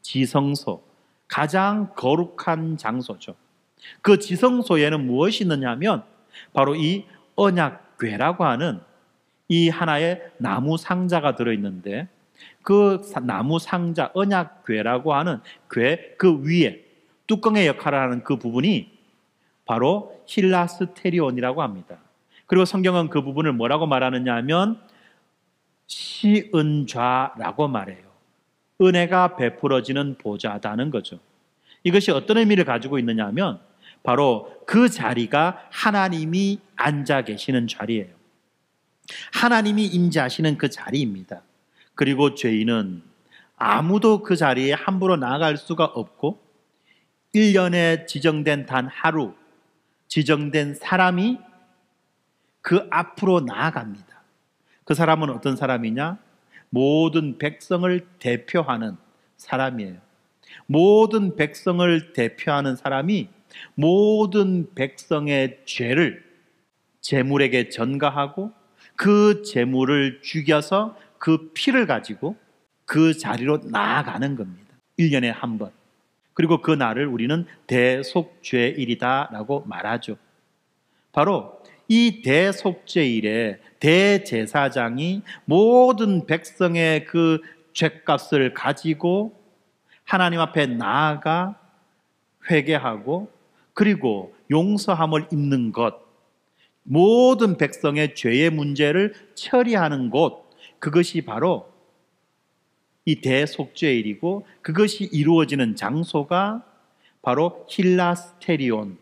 지성소, 가장 거룩한 장소죠. 그 지성소에는 무엇이 있느냐 하면 바로 이 언약궤라고 하는 이 하나의 나무 상자가 들어있는데, 그 나무 상자, 언약궤라고 하는 궤 그 위에 뚜껑의 역할을 하는 그 부분이 바로 힐라스테리온이라고 합니다. 그리고 성경은 그 부분을 뭐라고 말하느냐 하면 시은좌라고 말해요. 은혜가 베풀어지는 보좌다는 거죠. 이것이 어떤 의미를 가지고 있느냐 하면 바로 그 자리가 하나님이 앉아 계시는 자리예요. 하나님이 임재하시는 그 자리입니다. 그리고 죄인은 아무도 그 자리에 함부로 나아갈 수가 없고 1년에 지정된 단 하루, 지정된 사람이 그 앞으로 나아갑니다. 그 사람은 어떤 사람이냐? 모든 백성을 대표하는 사람이에요. 모든 백성을 대표하는 사람이 모든 백성의 죄를 제물에게 전가하고 그 제물을 죽여서 그 피를 가지고 그 자리로 나아가는 겁니다. 1년에 한 번. 그리고 그 날을 우리는 대속죄일이다라고 말하죠. 바로 이 대속죄일에 대제사장이 모든 백성의 그 죄값을 가지고 하나님 앞에 나아가 회개하고 그리고 용서함을 입는 것, 모든 백성의 죄의 문제를 처리하는 곳, 그것이 바로 이 대속죄일이고 그것이 이루어지는 장소가 바로 힐라스테리온,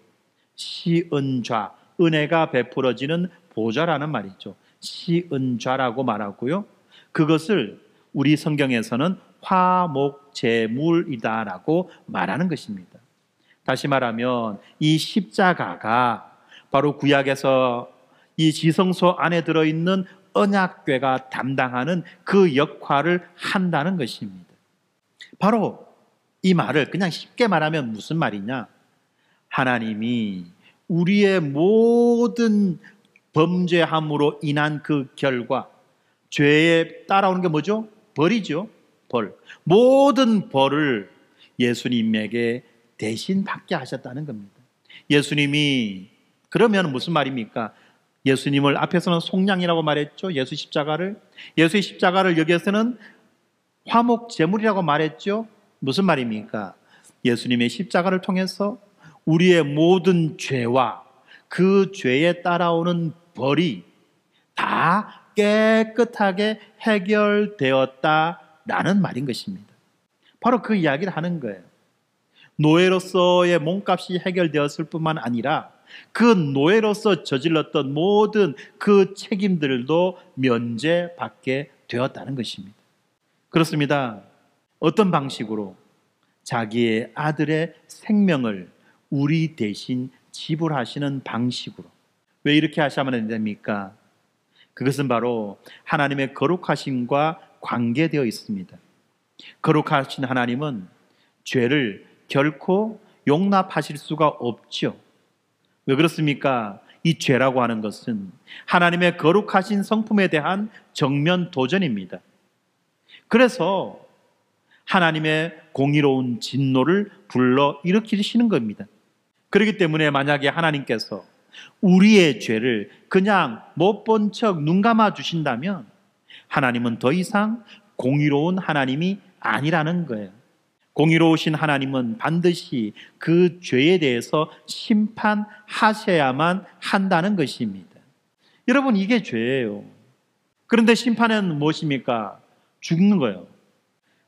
시은좌, 은혜가 베풀어지는 보좌라는 말이죠. 시은좌라고 말하고요. 그것을 우리 성경에서는 화목제물이다라고 말하는 것입니다. 다시 말하면 이 십자가가 바로 구약에서 이 지성소 안에 들어있는 언약궤가 담당하는 그 역할을 한다는 것입니다. 바로 이 말을 그냥 쉽게 말하면 무슨 말이냐? 하나님이 우리의 모든 범죄함으로 인한 그 결과, 죄에 따라오는 게 뭐죠? 벌이죠. 벌. 모든 벌을 예수님에게 대신 받게 하셨다는 겁니다. 예수님이 그러면 무슨 말입니까? 예수님을 앞에서는 속량이라고 말했죠. 예수 십자가를. 예수의 십자가를 여기에서는 화목제물이라고 말했죠. 무슨 말입니까? 예수님의 십자가를 통해서 우리의 모든 죄와 그 죄에 따라오는 벌이 다 깨끗하게 해결되었다라는 말인 것입니다. 바로 그 이야기를 하는 거예요. 노예로서의 몸값이 해결되었을 뿐만 아니라 그 노예로서 저질렀던 모든 그 책임들도 면제받게 되었다는 것입니다. 그렇습니다. 어떤 방식으로? 자기의 아들의 생명을 우리 대신 지불하시는 방식으로. 왜 이렇게 하시면 안 됩니까? 그것은 바로 하나님의 거룩하심과 관계되어 있습니다. 거룩하신 하나님은 죄를 결코 용납하실 수가 없죠. 왜 그렇습니까? 이 죄라고 하는 것은 하나님의 거룩하신 성품에 대한 정면 도전입니다. 그래서 하나님의 공의로운 진노를 불러 일으키시는 겁니다. 그렇기 때문에 만약에 하나님께서 우리의 죄를 그냥 못 본 척 눈 감아 주신다면 하나님은 더 이상 공의로운 하나님이 아니라는 거예요. 공의로우신 하나님은 반드시 그 죄에 대해서 심판하셔야만 한다는 것입니다. 여러분, 이게 죄예요. 그런데 심판은 무엇입니까? 죽는 거예요.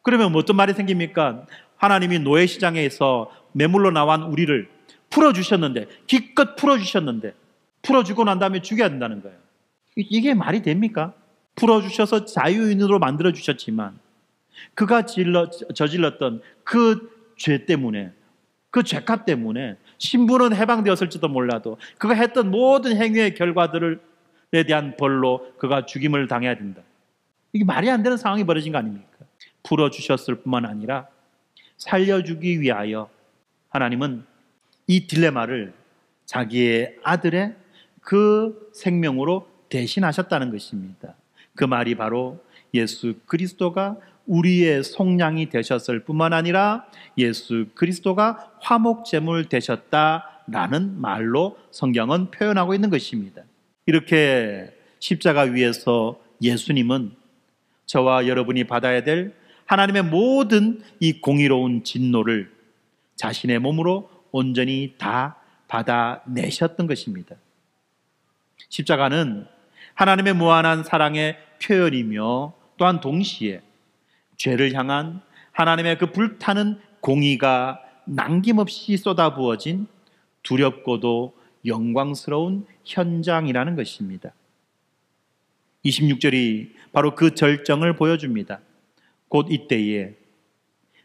그러면 어떤 말이 생깁니까? 하나님이 노예시장에서 매물로 나온 우리를 풀어주셨는데, 기껏 풀어주셨는데, 풀어주고 난 다음에 죽여야 된다는 거예요. 이게 말이 됩니까? 풀어주셔서 자유인으로 만들어주셨지만 그가 저질렀던 그 죄 때문에, 그 죄값 때문에 신분은 해방되었을지도 몰라도 그가 했던 모든 행위의 결과들에 대한 벌로 그가 죽임을 당해야 된다. 이게 말이 안 되는 상황이 벌어진 거 아닙니까? 풀어주셨을 뿐만 아니라 살려주기 위하여 하나님은 이 딜레마를 자기의 아들의 그 생명으로 대신하셨다는 것입니다. 그 말이 바로 예수 그리스도가 우리의 속량이 되셨을 뿐만 아니라 예수 그리스도가 화목제물 되셨다라는 말로 성경은 표현하고 있는 것입니다. 이렇게 십자가 위에서 예수님은 저와 여러분이 받아야 될 하나님의 모든 이 공의로운 진노를 자신의 몸으로 온전히 다 받아내셨던 것입니다. 십자가는 하나님의 무한한 사랑의 표현이며 또한 동시에 죄를 향한 하나님의 그 불타는 공의가 남김없이 쏟아부어진 두렵고도 영광스러운 현장이라는 것입니다. 26절이 바로 그 절정을 보여줍니다. 곧 이때에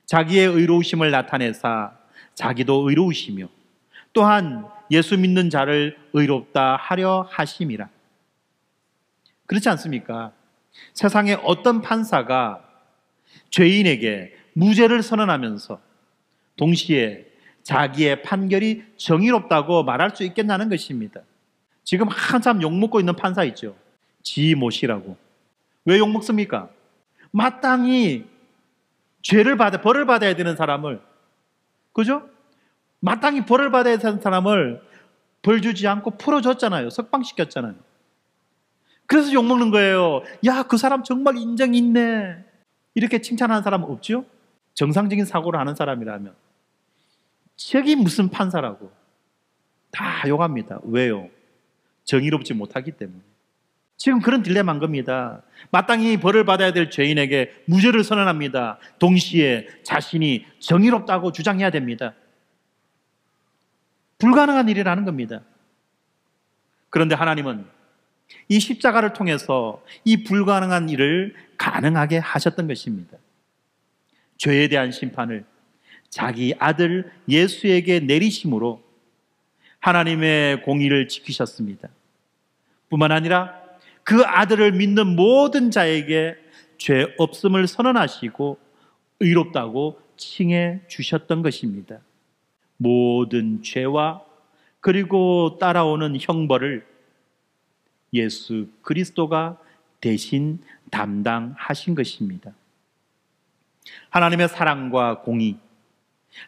자기의 의로우심을 나타내사 자기도 의로우시며 또한 예수 믿는 자를 의롭다 하려 하심이라. 그렇지 않습니까? 세상에 어떤 판사가 죄인에게 무죄를 선언하면서 동시에 자기의 판결이 정의롭다고 말할 수 있겠냐는 것입니다. 지금 한참 욕먹고 있는 판사 있죠. 지모씨라고. 왜 욕먹습니까? 마땅히 벌을 받아야 되는 사람을, 그죠? 마땅히 벌을 받아야 되는 사람을 벌 주지 않고 풀어줬잖아요. 석방시켰잖아요. 그래서 욕먹는 거예요. 야, 그 사람 정말 인정 있네. 이렇게 칭찬하는 사람 없죠? 정상적인 사고를 하는 사람이라면. 저기 무슨 판사라고. 다 욕합니다. 왜요? 정의롭지 못하기 때문에. 지금 그런 딜레마인 겁니다. 마땅히 벌을 받아야 될 죄인에게 무죄를 선언합니다. 동시에 자신이 정의롭다고 주장해야 됩니다. 불가능한 일이라는 겁니다. 그런데 하나님은 이 십자가를 통해서 이 불가능한 일을 가능하게 하셨던 것입니다. 죄에 대한 심판을 자기 아들 예수에게 내리심으로 하나님의 공의를 지키셨습니다. 뿐만 아니라 그 아들을 믿는 모든 자에게 죄 없음을 선언하시고 의롭다고 칭해 주셨던 것입니다. 모든 죄와 그리고 따라오는 형벌을 예수 그리스도가 대신 담당하신 것입니다. 하나님의 사랑과 공의,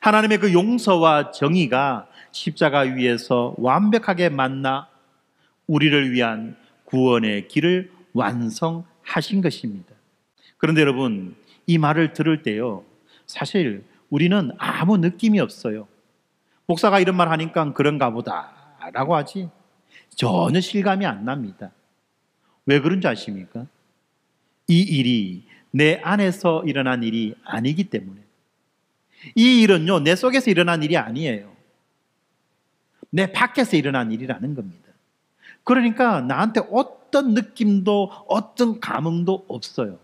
하나님의 그 용서와 정의가 십자가 위에서 완벽하게 만나 우리를 위한 구원의 길을 완성하신 것입니다. 그런데 여러분, 이 말을 들을 때요, 사실 우리는 아무 느낌이 없어요. 목사가 이런 말 하니까 그런가 보다 라고 하지 전혀 실감이 안 납니다. 왜 그런 줄 아십니까? 이 일이 내 안에서 일어난 일이 아니기 때문에. 이 일은요, 내 속에서 일어난 일이 아니에요. 내 밖에서 일어난 일이라는 겁니다. 그러니까 나한테 어떤 느낌도 어떤 감흥도 없어요.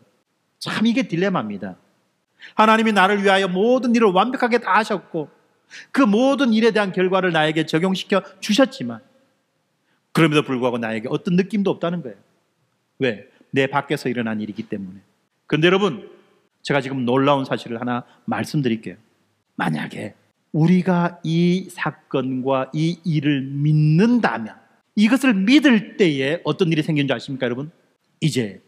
참 이게 딜레마입니다. 하나님이 나를 위하여 모든 일을 완벽하게 다 하셨고 그 모든 일에 대한 결과를 나에게 적용시켜 주셨지만 그럼에도 불구하고 나에게 어떤 느낌도 없다는 거예요. 왜? 내 밖에서 일어난 일이기 때문에. 그런데 여러분, 제가 지금 놀라운 사실을 하나 말씀드릴게요. 만약에 우리가 이 사건과 이 일을 믿는다면, 이것을 믿을 때에 어떤 일이 생긴 줄 아십니까, 여러분? 이제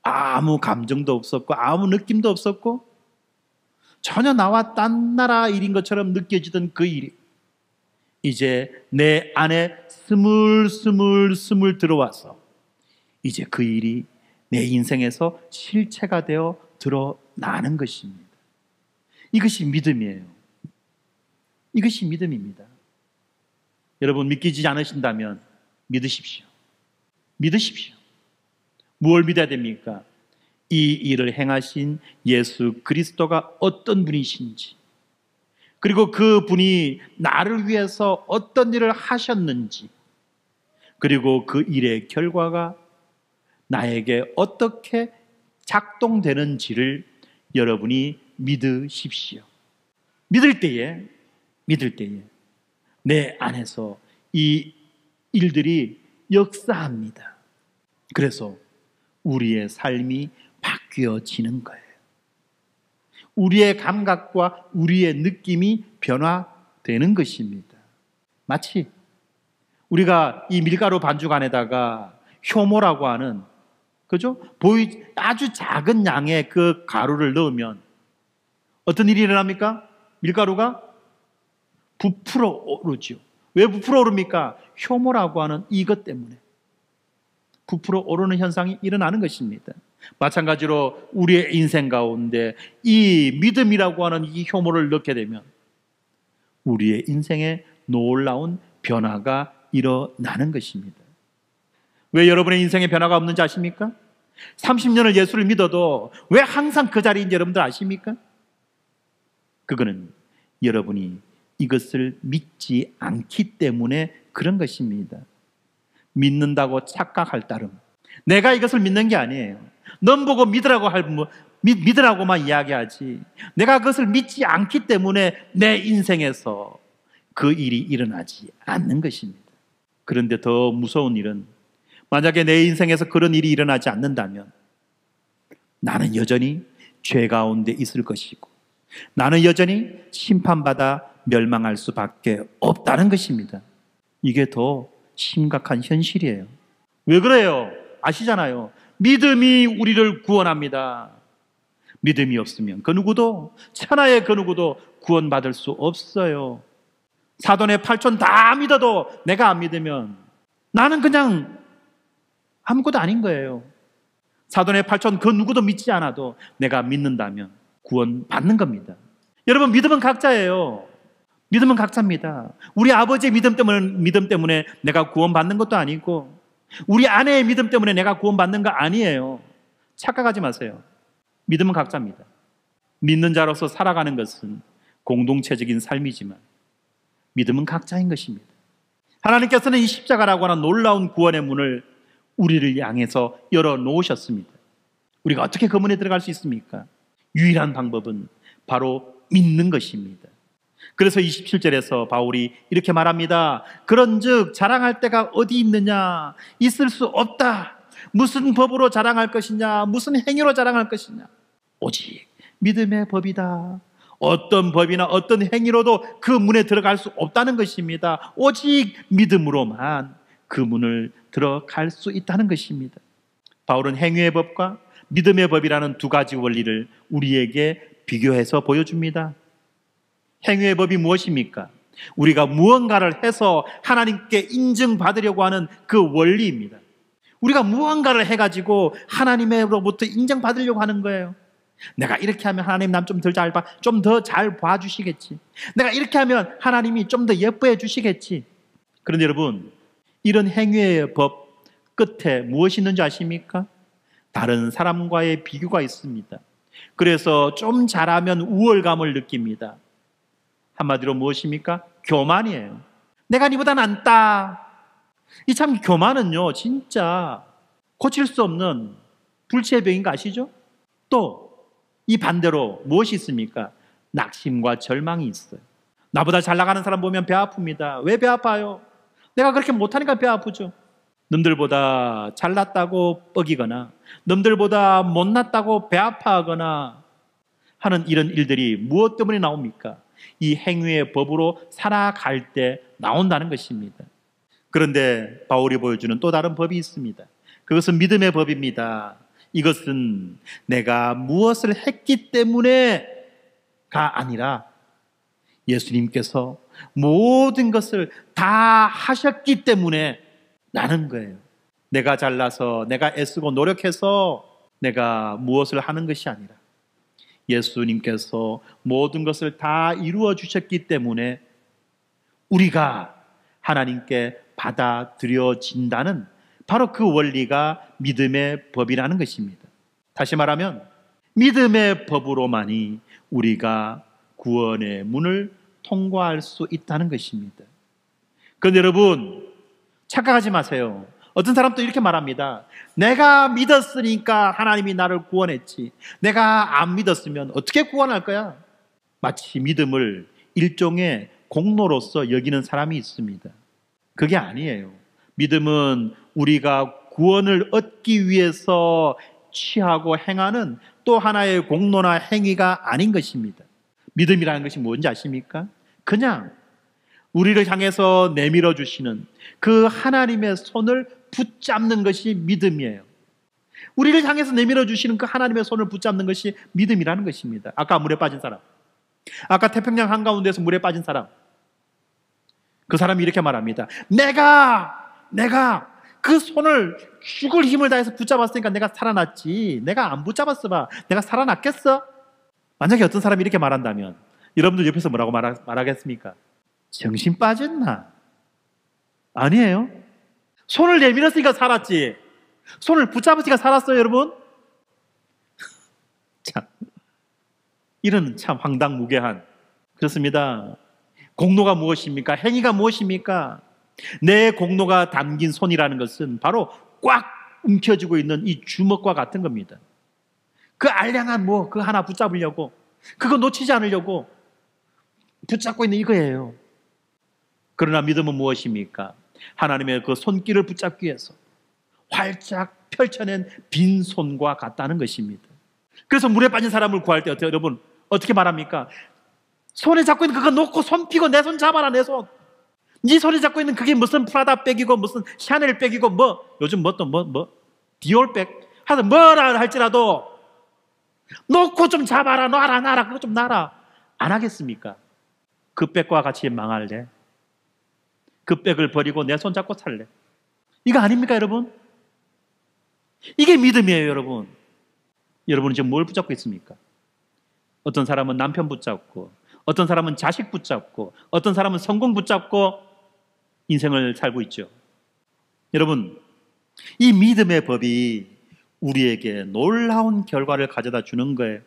아무 감정도 없었고 아무 느낌도 없었고 전혀 나와 딴 나라 일인 것처럼 느껴지던 그 일이 이제 내 안에 스물스물 들어와서 이제 그 일이 내 인생에서 실체가 되어 드러나는 것입니다. 이것이 믿음이에요. 이것이 믿음입니다. 여러분, 믿기지 않으신다면 믿으십시오. 믿으십시오. 무엇을 믿어야 됩니까? 이 일을 행하신 예수 그리스도가 어떤 분이신지, 그리고 그 분이 나를 위해서 어떤 일을 하셨는지, 그리고 그 일의 결과가 나에게 어떻게 작동되는지를 여러분이 믿으십시오. 믿을 때에 내 안에서 이 일들이 역사합니다. 그래서 우리의 삶이 바뀌어지는 거예요. 우리의 감각과 우리의 느낌이 변화되는 것입니다. 마치 우리가 이 밀가루 반죽 안에다가 효모라고 하는, 그죠? 아주 작은 양의 그 가루를 넣으면 어떤 일이 일어납니까? 밀가루가 부풀어 오르죠. 왜 부풀어 오릅니까? 효모라고 하는 이것 때문에. 부풀어 오르는 현상이 일어나는 것입니다. 마찬가지로 우리의 인생 가운데 이 믿음이라고 하는 이 효모를 넣게 되면 우리의 인생에 놀라운 변화가 일어나는 것입니다. 왜 여러분의 인생에 변화가 없는지 아십니까? 30년을 예수를 믿어도 왜 항상 그 자리인지 여러분들 아십니까? 그거는 여러분이 이것을 믿지 않기 때문에 그런 것입니다. 믿는다고 착각할 따름, 내가 이것을 믿는 게 아니에요. 넌 보고 믿으라고만 이야기하지, 내가 그것을 믿지 않기 때문에 내 인생에서 그 일이 일어나지 않는 것입니다. 그런데 더 무서운 일은, 만약에 내 인생에서 그런 일이 일어나지 않는다면 나는 여전히 죄 가운데 있을 것이고 나는 여전히 심판받아 멸망할 수밖에 없다는 것입니다. 이게 더 심각한 현실이에요. 왜 그래요? 아시잖아요. 믿음이 우리를 구원합니다. 믿음이 없으면 그 누구도, 천하의 그 누구도 구원받을 수 없어요. 사돈의 8촌 다 믿어도 내가 안 믿으면 나는 그냥 아무것도 아닌 거예요. 사돈의 8촌 그 누구도 믿지 않아도 내가 믿는다면 구원받는 겁니다. 여러분, 믿음은 각자예요. 믿음은 각자입니다. 우리 아버지의 믿음 때문에 내가 구원받는 것도 아니고 우리 아내의 믿음 때문에 내가 구원받는 거 아니에요. 착각하지 마세요. 믿음은 각자입니다. 믿는 자로서 살아가는 것은 공동체적인 삶이지만 믿음은 각자인 것입니다. 하나님께서는 이 십자가라고 하는 놀라운 구원의 문을 우리를 향해서 열어놓으셨습니다. 우리가 어떻게 그 문에 들어갈 수 있습니까? 유일한 방법은 바로 믿는 것입니다. 그래서 27절에서 바울이 이렇게 말합니다. 그런즉 자랑할 때가 어디 있느냐? 있을 수 없다. 무슨 법으로 자랑할 것이냐? 무슨 행위로 자랑할 것이냐? 오직 믿음의 법이다. 어떤 법이나 어떤 행위로도 그 문에 들어갈 수 없다는 것입니다. 오직 믿음으로만 그 문을 들어갈 수 있다는 것입니다. 바울은 행위의 법과 믿음의 법이라는 두 가지 원리를 우리에게 비교해서 보여줍니다. 행위의 법이 무엇입니까? 우리가 무언가를 해서 하나님께 인정받으려고 하는 그 원리입니다. 우리가 무언가를 해가지고 하나님으로부터 인정받으려고 하는 거예요. 내가 이렇게 하면 하나님 남 좀 더 잘 봐주시겠지. 내가 이렇게 하면 하나님이 좀 더 예뻐해 주시겠지. 그런데 여러분, 이런 행위의 법 끝에 무엇이 있는지 아십니까? 다른 사람과의 비교가 있습니다. 그래서 좀 잘하면 우월감을 느낍니다. 한마디로 무엇입니까? 교만이에요. 내가 니보다 낫다. 이 참 교만은요, 진짜 고칠 수 없는 불치의 병인 거 아시죠? 또 이 반대로 무엇이 있습니까? 낙심과 절망이 있어요. 나보다 잘 나가는 사람 보면 배 아픕니다. 왜 배 아파요? 내가 그렇게 못하니까 배 아프죠. 남들보다 잘났다고 뻐기거나 남들보다 못났다고 배 아파하거나 하는 이런 일들이 무엇 때문에 나옵니까? 이 행위의 법으로 살아갈 때 나온다는 것입니다. 그런데 바울이 보여주는 또 다른 법이 있습니다. 그것은 믿음의 법입니다. 이것은 내가 무엇을 했기 때문에가 아니라 예수님께서 모든 것을 다 하셨기 때문에 나는 거예요. 내가 잘나서 내가 애쓰고 노력해서 내가 무엇을 하는 것이 아니라 예수님께서 모든 것을 다 이루어 주셨기 때문에 우리가 하나님께 받아들여진다는 바로 그 원리가 믿음의 법이라는 것입니다. 다시 말하면 믿음의 법으로만이 우리가 구원의 문을 통과할 수 있다는 것입니다. 그런데 여러분, 착각하지 마세요. 어떤 사람도 이렇게 말합니다. 내가 믿었으니까 하나님이 나를 구원했지. 내가 안 믿었으면 어떻게 구원할 거야? 마치 믿음을 일종의 공로로서 여기는 사람이 있습니다. 그게 아니에요. 믿음은 우리가 구원을 얻기 위해서 취하고 행하는 또 하나의 공로나 행위가 아닌 것입니다. 믿음이라는 것이 뭔지 아십니까? 그냥 우리를 향해서 내밀어 주시는 그 하나님의 손을 붙잡는 것이 믿음이에요. 우리를 향해서 내밀어 주시는 그 하나님의 손을 붙잡는 것이 믿음이라는 것입니다. 아까 물에 빠진 사람, 아까 태평양 한가운데서 물에 빠진 사람, 그 사람이 이렇게 말합니다. 내가 그 손을 죽을 힘을 다해서 붙잡았으니까 내가 살아났지. 내가 안 붙잡았어 봐. 내가 살아났겠어? 만약에 어떤 사람이 이렇게 말한다면 여러분들 옆에서 뭐라고 말하겠습니까? 정신 빠졌나? 아니에요. 손을 내밀었으니까 살았지. 손을 붙잡았으니까 살았어요, 여러분? 참, 이런 참 황당무계한. 그렇습니다. 공로가 무엇입니까? 행위가 무엇입니까? 내 공로가 담긴 손이라는 것은 바로 꽉 움켜쥐고 있는 이 주먹과 같은 겁니다. 그 알량한 그거 하나 붙잡으려고, 그거 놓치지 않으려고 붙잡고 있는 이거예요. 그러나 믿음은 무엇입니까? 하나님의 그 손길을 붙잡기 위해서 활짝 펼쳐낸 빈손과 같다는 것입니다. 그래서 물에 빠진 사람을 구할 때 여러분 어떻게 말합니까? 손에 잡고 있는 그거 놓고 손 피고 내 손 잡아라. 내 손. 네 손에 잡고 있는 그게 무슨 프라다 백이고 무슨 샤넬 백이고 요즘 디올 백 하여튼 뭐라 할지라도 놓고 좀 잡아라. 놔라 그거 좀 놔라. 안 하겠습니까? 그 백과 같이 망할래? 그 백을 버리고 내 손 잡고 살래? 이거 아닙니까, 여러분? 이게 믿음이에요, 여러분. 여러분은 지금 뭘 붙잡고 있습니까? 어떤 사람은 남편 붙잡고, 어떤 사람은 자식 붙잡고, 어떤 사람은 성공 붙잡고 인생을 살고 있죠. 여러분, 이 믿음의 법이 우리에게 놀라운 결과를 가져다 주는 거예요.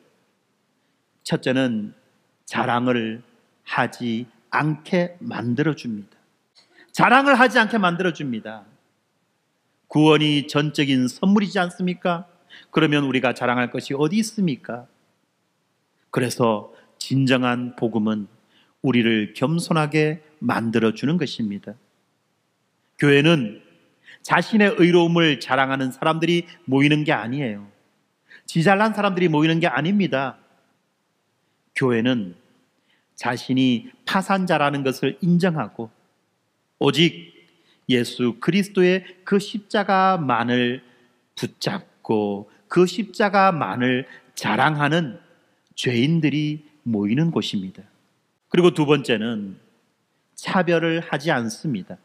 첫째는 자랑을 하지 않게 만들어줍니다. 자랑을 하지 않게 만들어줍니다. 구원이 전적인 선물이지 않습니까? 그러면 우리가 자랑할 것이 어디 있습니까? 그래서 진정한 복음은 우리를 겸손하게 만들어주는 것입니다. 교회는 자신의 의로움을 자랑하는 사람들이 모이는 게 아니에요. 지잘난 사람들이 모이는 게 아닙니다. 교회는 자신이 파산자라는 것을 인정하고 오직 예수 그리스도의 그 십자가만을 붙잡고 그 십자가만을 자랑하는 죄인들이 모이는 곳입니다. 그리고 두 번째는 차별을 하지 않습니다.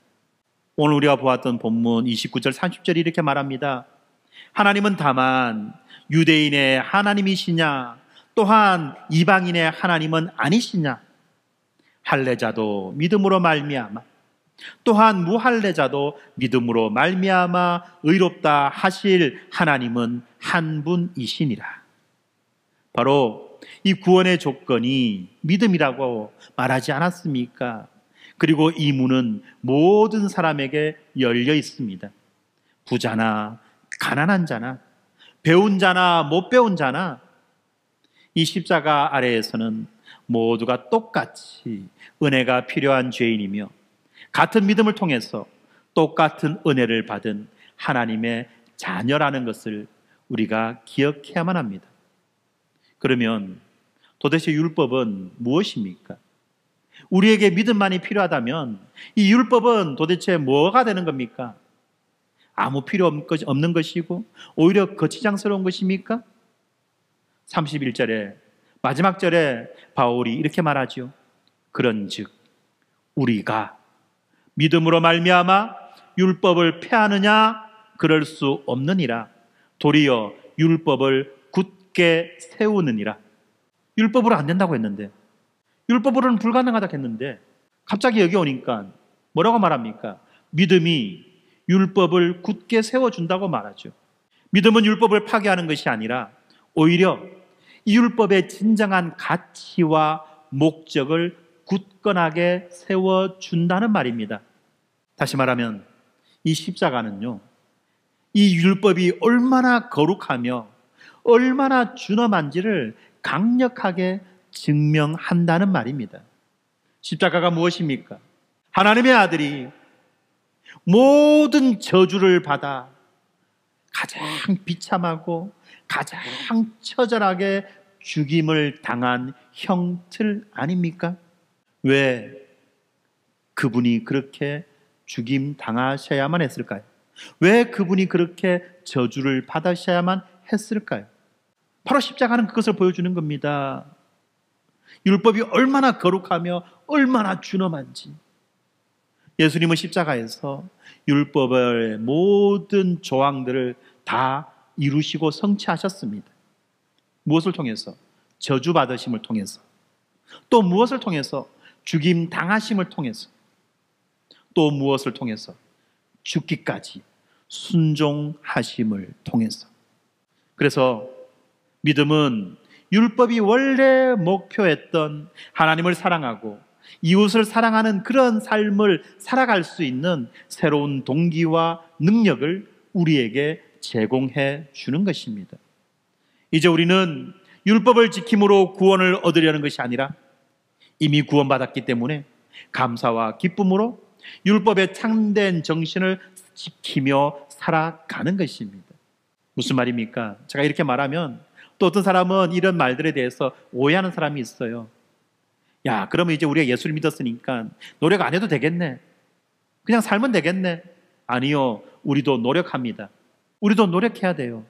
오늘 우리가 보았던 본문 29절 30절이 이렇게 말합니다. 하나님은 다만 유대인의 하나님이시냐 또한 이방인의 하나님은 아니시냐. 할례자도 믿음으로 말미암아 또한 무할례자도 믿음으로 말미암아 의롭다 하실 하나님은 한 분이시니라. 바로 이 구원의 조건이 믿음이라고 말하지 않았습니까? 그리고 이 문은 모든 사람에게 열려 있습니다. 부자나 가난한 자나 배운 자나 못 배운 자나 이 십자가 아래에서는 모두가 똑같이 은혜가 필요한 죄인이며 같은 믿음을 통해서 똑같은 은혜를 받은 하나님의 자녀라는 것을 우리가 기억해야만 합니다. 그러면 도대체 율법은 무엇입니까? 우리에게 믿음만이 필요하다면 이 율법은 도대체 뭐가 되는 겁니까? 아무 필요 없는 것이고 오히려 거치장스러운 것입니까? 31절에 마지막 절에 바울이 이렇게 말하죠. 그런즉 우리가 믿음으로 말미암아 율법을 폐하느냐? 그럴 수 없느니라. 도리어 율법을 굳게 세우느니라. 율법으로 안 된다고 했는데, 율법으로는 불가능하다고 했는데 갑자기 여기 오니까 뭐라고 말합니까? 믿음이 율법을 굳게 세워준다고 말하죠. 믿음은 율법을 파괴하는 것이 아니라 오히려 이 율법의 진정한 가치와 목적을 굳건하게 세워준다는 말입니다. 다시 말하면 이 십자가는요, 이 율법이 얼마나 거룩하며 얼마나 준엄한지를 강력하게 증명한다는 말입니다. 십자가가 무엇입니까? 하나님의 아들이 모든 저주를 받아 가장 비참하고 가장 처절하게 죽임을 당한 형틀 아닙니까? 왜 그분이 그렇게 죽임 당하셔야만 했을까요? 왜 그분이 그렇게 저주를 받으셔야만 했을까요? 바로 십자가는 그것을 보여주는 겁니다. 율법이 얼마나 거룩하며 얼마나 준엄한지, 예수님은 십자가에서 율법의 모든 조항들을 다 이루시고 성취하셨습니다. 무엇을 통해서? 저주받으심을 통해서. 또 무엇을 통해서? 죽임 당하심을 통해서. 또 무엇을 통해서? 죽기까지 순종하심을 통해서. 그래서 믿음은 율법이 원래 목표했던 하나님을 사랑하고 이웃을 사랑하는 그런 삶을 살아갈 수 있는 새로운 동기와 능력을 우리에게 제공해 주는 것입니다. 이제 우리는 율법을 지킴으로 구원을 얻으려는 것이 아니라 이미 구원받았기 때문에 감사와 기쁨으로 율법의 참된 정신을 지키며 살아가는 것입니다. 무슨 말입니까? 제가 이렇게 말하면 또 어떤 사람은 이런 말들에 대해서 오해하는 사람이 있어요. 야, 그러면 이제 우리가 예수를 믿었으니까 노력 안 해도 되겠네. 그냥 살면 되겠네. 아니요. 우리도 노력합니다. 우리도 노력해야 돼요.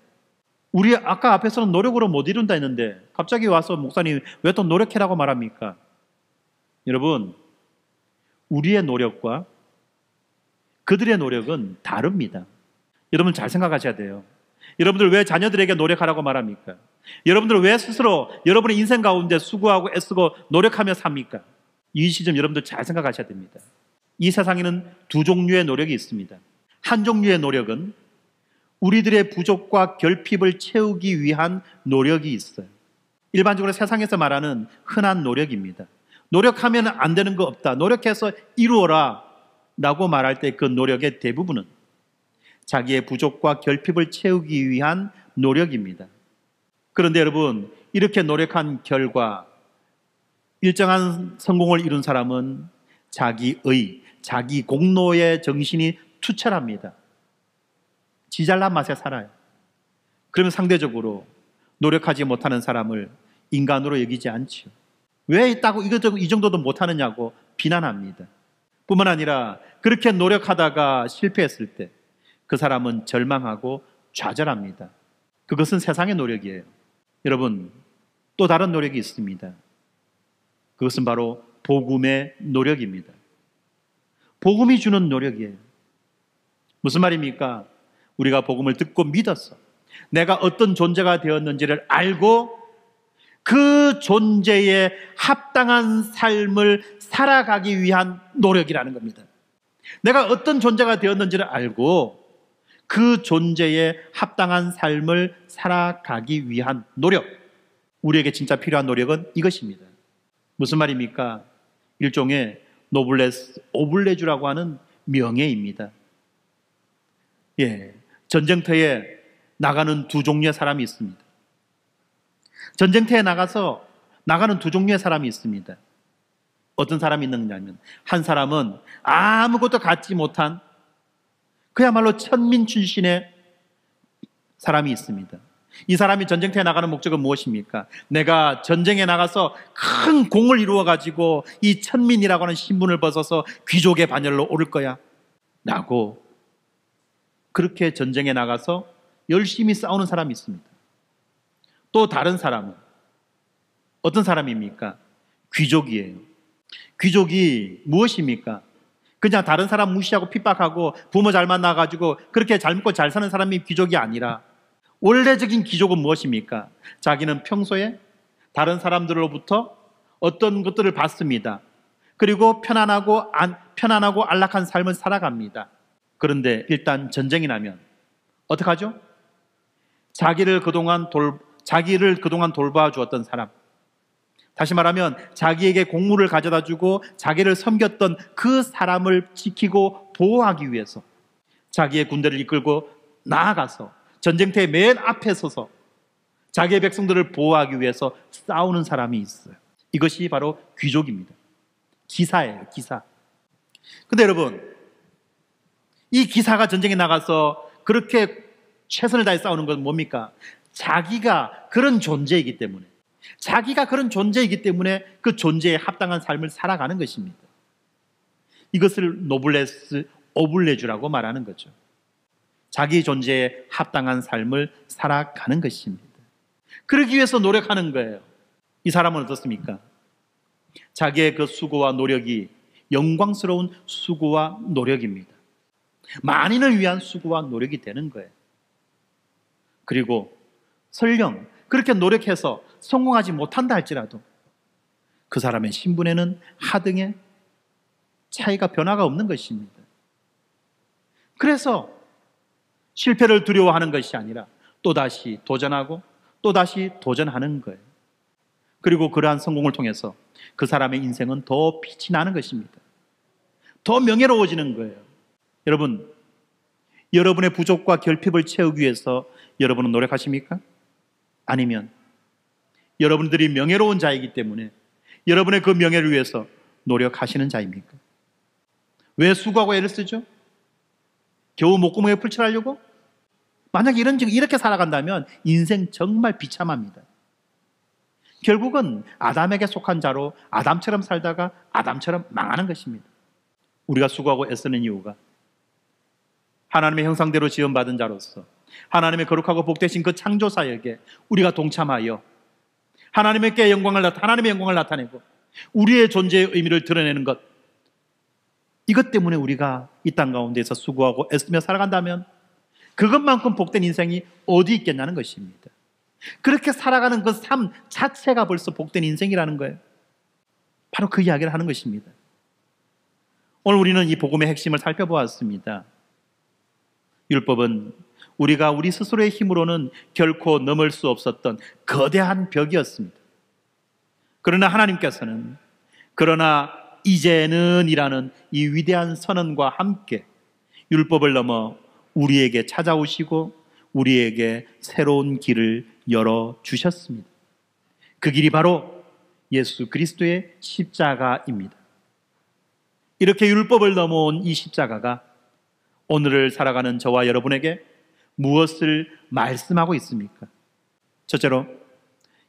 우리 아까 앞에서는 노력으로 못 이룬다 했는데 갑자기 와서 목사님 왜 또 노력해라고 말합니까? 여러분, 우리의 노력과 그들의 노력은 다릅니다. 여러분 잘 생각하셔야 돼요. 여러분들 왜 자녀들에게 노력하라고 말합니까? 여러분들 왜 스스로 여러분의 인생 가운데 수고하고 애쓰고 노력하며 삽니까? 이 시점 여러분들 잘 생각하셔야 됩니다. 이 세상에는 두 종류의 노력이 있습니다. 한 종류의 노력은 우리들의 부족과 결핍을 채우기 위한 노력이 있어요. 일반적으로 세상에서 말하는 흔한 노력입니다. 노력하면 안 되는 거 없다. 노력해서 이루어라 라고 말할 때 그 노력의 대부분은 자기의 부족과 결핍을 채우기 위한 노력입니다. 그런데 여러분, 이렇게 노력한 결과 일정한 성공을 이룬 사람은 자기의, 자기 공로의 정신이 투철합니다. 지 잘난 맛에 살아요. 그러면 상대적으로 노력하지 못하는 사람을 인간으로 여기지 않죠. 왜 있다고 이 정도도 못하느냐고 비난합니다. 뿐만 아니라 그렇게 노력하다가 실패했을 때 그 사람은 절망하고 좌절합니다. 그것은 세상의 노력이에요. 여러분, 또 다른 노력이 있습니다. 그것은 바로 복음의 노력입니다. 복음이 주는 노력이에요. 무슨 말입니까? 우리가 복음을 듣고 믿었어. 내가 어떤 존재가 되었는지를 알고 그 존재에 합당한 삶을 살아가기 위한 노력이라는 겁니다. 내가 어떤 존재가 되었는지를 알고 그 존재에 합당한 삶을 살아가기 위한 노력. 우리에게 진짜 필요한 노력은 이것입니다. 무슨 말입니까? 일종의 노블레스 오블레주라고 하는 명예입니다. 예, 전쟁터에 나가는 두 종류의 사람이 있습니다. 전쟁터에 나가는 두 종류의 사람이 있습니다. 어떤 사람이 있느냐면 한 사람은 아무것도 갖지 못한 그야말로 천민 출신의 사람이 있습니다. 이 사람이 전쟁터에 나가는 목적은 무엇입니까? 내가 전쟁에 나가서 큰 공을 이루어가지고 이 천민이라고 하는 신분을 벗어서 귀족의 반열로 오를 거야 라고 그렇게 전쟁에 나가서 열심히 싸우는 사람이 있습니다. 또 다른 사람은 어떤 사람입니까? 귀족이에요. 귀족이 무엇입니까? 그냥 다른 사람 무시하고 핍박하고 부모 잘 만나가지고 그렇게 잘 먹고 잘 사는 사람이 귀족이 아니라 원래적인 귀족은 무엇입니까? 자기는 평소에 다른 사람들로부터 어떤 것들을 받습니다. 그리고 편안하고 안락한 삶을 살아갑니다. 그런데 일단 전쟁이 나면 어떡하죠? 자기를 그동안 돌봐주었던 사람, 다시 말하면 자기에게 공물을 가져다 주고 자기를 섬겼던 그 사람을 지키고 보호하기 위해서 자기의 군대를 이끌고 나아가서 전쟁터의 맨 앞에 서서 자기의 백성들을 보호하기 위해서 싸우는 사람이 있어요. 이것이 바로 귀족입니다. 기사예요, 기사. 근데 여러분, 이 기사가 전쟁에 나가서 그렇게 최선을 다해 싸우는 건 뭡니까? 자기가 그런 존재이기 때문에 그 존재에 합당한 삶을 살아가는 것입니다. 이것을 노블레스 오블레주라고 말하는 거죠. 자기 존재에 합당한 삶을 살아가는 것입니다. 그러기 위해서 노력하는 거예요. 이 사람은 어떻습니까? 자기의 그 수고와 노력이 영광스러운 수고와 노력입니다. 만인을 위한 수고와 노력이 되는 거예요. 그리고 설령 그렇게 노력해서 성공하지 못한다 할지라도 그 사람의 신분에는 하등의 차이가 변화가 없는 것입니다. 그래서 실패를 두려워하는 것이 아니라 또다시 도전하고 또다시 도전하는 거예요. 그리고 그러한 성공을 통해서 그 사람의 인생은 더 빛이 나는 것입니다. 더 명예로워지는 거예요. 여러분, 여러분의 부족과 결핍을 채우기 위해서 여러분은 노력하십니까? 아니면 여러분들이 명예로운 자이기 때문에 여러분의 그 명예를 위해서 노력하시는 자입니까? 왜 수고하고 애를 쓰죠? 겨우 목구멍에 풀칠하려고? 만약에 이렇게 살아간다면 인생 정말 비참합니다. 결국은 아담에게 속한 자로 아담처럼 살다가 아담처럼 망하는 것입니다. 우리가 수고하고 애쓰는 이유가 하나님의 형상대로 지음받은 자로서 하나님의 거룩하고 복되신 그 창조사역에 우리가 동참하여 하나님의 영광을 나타내고 우리의 존재의 의미를 드러내는 것, 이것 때문에 우리가 이 땅 가운데서 수고하고 애쓰며 살아간다면 그것만큼 복된 인생이 어디 있겠냐는 것입니다. 그렇게 살아가는 그 삶 자체가 벌써 복된 인생이라는 거예요. 바로 그 이야기를 하는 것입니다. 오늘 우리는 이 복음의 핵심을 살펴보았습니다. 율법은 우리가 우리 스스로의 힘으로는 결코 넘을 수 없었던 거대한 벽이었습니다. 그러나 하나님께서는 그러나 이제는 이라는 이 위대한 선언과 함께 율법을 넘어 우리에게 찾아오시고 우리에게 새로운 길을 열어주셨습니다. 그 길이 바로 예수 그리스도의 십자가입니다. 이렇게 율법을 넘어온 이 십자가가 오늘을 살아가는 저와 여러분에게 무엇을 말씀하고 있습니까? 첫째로,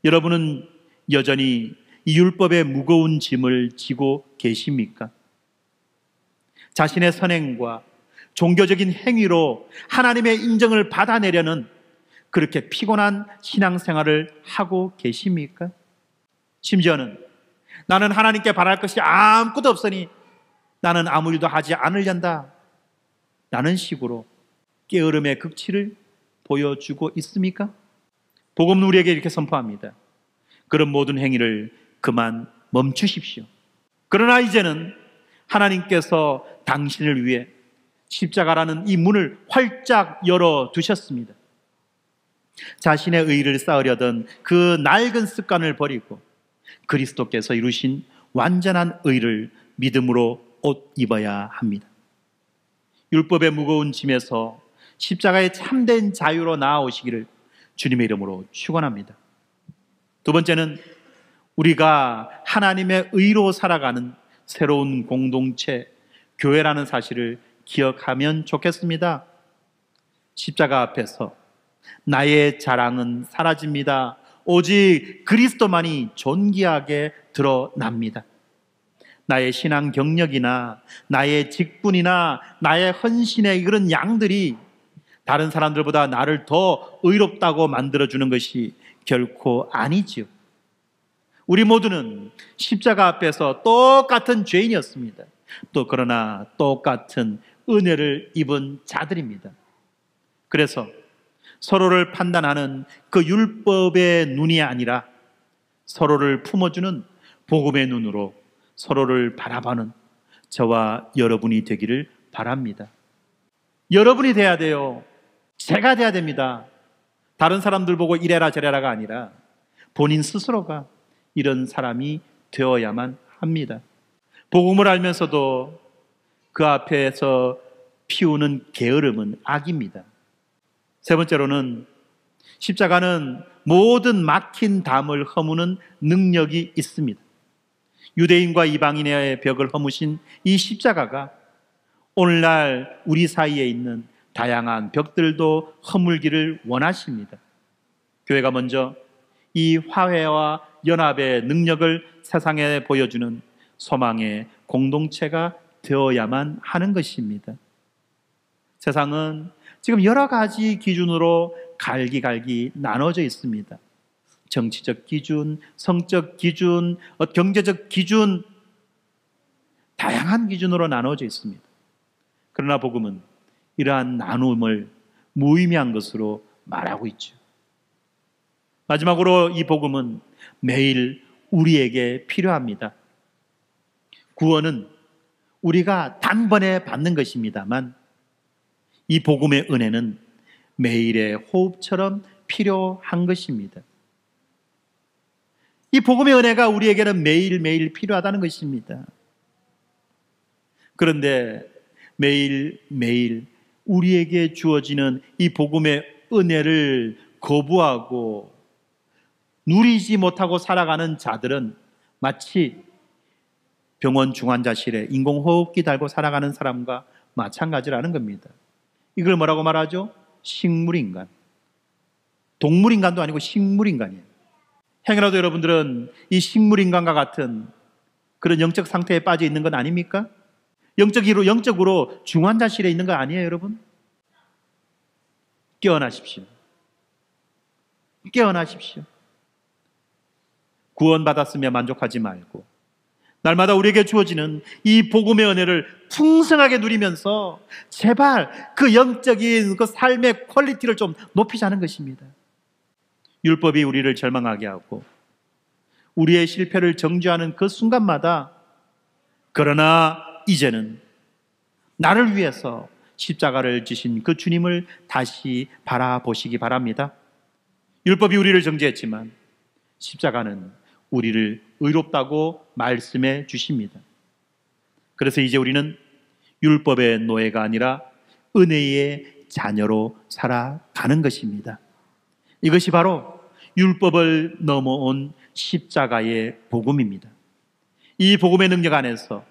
여러분은 여전히 이 율법의 무거운 짐을 지고 계십니까? 자신의 선행과 종교적인 행위로 하나님의 인정을 받아내려는 그렇게 피곤한 신앙생활을 하고 계십니까? 심지어는 나는 하나님께 바랄 것이 아무것도 없으니 나는 아무 일도 하지 않으련다 라는 식으로 게으름의 극치를 보여주고 있습니까? 복음은 우리에게 이렇게 선포합니다. 그런 모든 행위를 그만 멈추십시오. 그러나 이제는 하나님께서 당신을 위해 십자가라는 이 문을 활짝 열어두셨습니다. 자신의 의의를 쌓으려던 그 낡은 습관을 버리고 그리스도께서 이루신 완전한 의를 믿음으로 옷 입어야 합니다. 율법의 무거운 짐에서 십자가의 참된 자유로 나아오시기를 주님의 이름으로 축원합니다. 두 번째는 우리가 하나님의 의로 살아가는 새로운 공동체, 교회라는 사실을 기억하면 좋겠습니다. 십자가 앞에서 나의 자랑은 사라집니다. 오직 그리스도만이 존귀하게 드러납니다. 나의 신앙 경력이나 나의 직분이나 나의 헌신의 그런 양들이 다른 사람들보다 나를 더 의롭다고 만들어주는 것이 결코 아니지요. 우리 모두는 십자가 앞에서 똑같은 죄인이었습니다. 또 그러나 똑같은 은혜를 입은 자들입니다. 그래서 서로를 판단하는 그 율법의 눈이 아니라 서로를 품어주는 복음의 눈으로 서로를 바라보는 저와 여러분이 되기를 바랍니다. 여러분이 돼야 돼요. 제가 돼야 됩니다. 다른 사람들 보고 이래라 저래라가 아니라 본인 스스로가 이런 사람이 되어야만 합니다. 복음을 알면서도 그 앞에서 피우는 게으름은 악입니다. 세 번째로는 십자가는 모든 막힌 담을 허무는 능력이 있습니다. 유대인과 이방인의 벽을 허무신 이 십자가가 오늘날 우리 사이에 있는 다양한 벽들도 허물기를 원하십니다. 교회가 먼저 이 화해와 연합의 능력을 세상에 보여주는 소망의 공동체가 되어야만 하는 것입니다. 세상은 지금 여러 가지 기준으로 갈기갈기 나눠져 있습니다. 정치적 기준, 성적 기준, 경제적 기준, 다양한 기준으로 나눠져 있습니다. 그러나 복음은 이러한 나눔을 무의미한 것으로 말하고 있죠. 마지막으로 이 복음은 매일 우리에게 필요합니다. 구원은 우리가 단번에 받는 것입니다만 이 복음의 은혜는 매일의 호흡처럼 필요한 것입니다. 이 복음의 은혜가 우리에게는 매일매일 필요하다는 것입니다. 그런데 매일매일 우리에게 주어지는 이 복음의 은혜를 거부하고 누리지 못하고 살아가는 자들은 마치 병원 중환자실에 인공호흡기 달고 살아가는 사람과 마찬가지라는 겁니다. 이걸 뭐라고 말하죠? 식물인간. 동물인간도 아니고 식물인간이에요. 행여라도 여러분들은 이 식물인간과 같은 그런 영적 상태에 빠져 있는 건 아닙니까? 영적으로 중환자실에 있는 거 아니에요, 여러분? 깨어나십시오. 깨어나십시오. 구원받았으며 만족하지 말고 날마다 우리에게 주어지는 이 복음의 은혜를 풍성하게 누리면서 제발 그 영적인 그 삶의 퀄리티를 좀 높이자는 것입니다. 율법이 우리를 절망하게 하고 우리의 실패를 정죄하는 그 순간마다 그러나 이제는 나를 위해서 십자가를 지신 그 주님을 다시 바라보시기 바랍니다. 율법이 우리를 정죄했지만 십자가는 우리를 의롭다고 말씀해 주십니다. 그래서 이제 우리는 율법의 노예가 아니라 은혜의 자녀로 살아가는 것입니다. 이것이 바로 율법을 넘어온 십자가의 복음입니다. 이 복음의 능력 안에서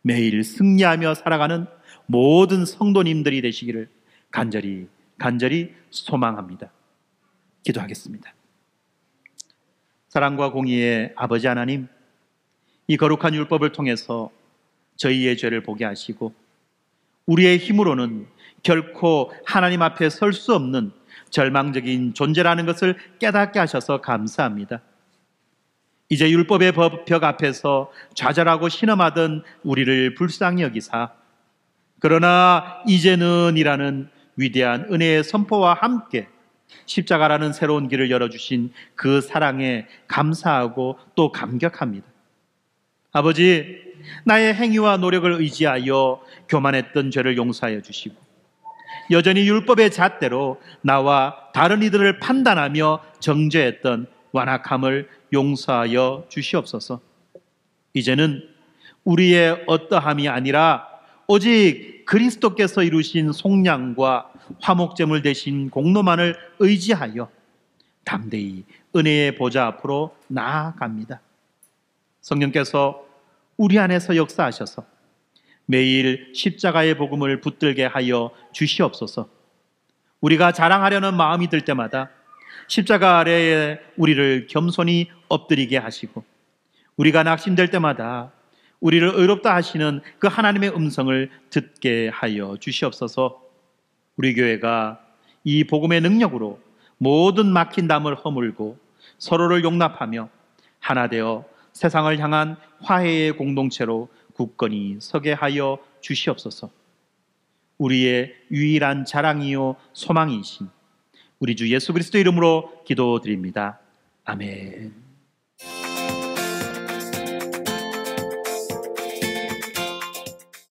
매일 승리하며 살아가는 모든 성도님들이 되시기를 간절히 소망합니다. 기도하겠습니다. 사랑과 공의의 아버지 하나님, 이 거룩한 율법을 통해서 저희의 죄를 보게 하시고 우리의 힘으로는 결코 하나님 앞에 설 수 없는 절망적인 존재라는 것을 깨닫게 하셔서 감사합니다. 이제 율법의 벽 앞에서 좌절하고 신음하던 우리를 불쌍히 여기사 그러나 이제는 이라는 위대한 은혜의 선포와 함께 십자가라는 새로운 길을 열어주신 그 사랑에 감사하고 또 감격합니다. 아버지, 나의 행위와 노력을 의지하여 교만했던 죄를 용서하여 주시고 여전히 율법의 잣대로 나와 다른 이들을 판단하며 정죄했던 완악함을 용서하여 주시옵소서. 이제는 우리의 어떠함이 아니라 오직 그리스도께서 이루신 속량과 화목제물 되신 공로만을 의지하여 담대히 은혜의 보좌 앞으로 나아갑니다. 성령께서 우리 안에서 역사하셔서 매일 십자가의 복음을 붙들게 하여 주시옵소서. 우리가 자랑하려는 마음이 들 때마다 십자가 아래에 우리를 겸손히 엎드리게 하시고 우리가 낙심될 때마다 우리를 의롭다 하시는 그 하나님의 음성을 듣게 하여 주시옵소서. 우리 교회가 이 복음의 능력으로 모든 막힌 담을 허물고 서로를 용납하며 하나 되어 세상을 향한 화해의 공동체로 굳건히 서게 하여 주시옵소서. 우리의 유일한 자랑이요 소망이신 우리 주 예수 그리스도 이름으로 기도드립니다. 아멘.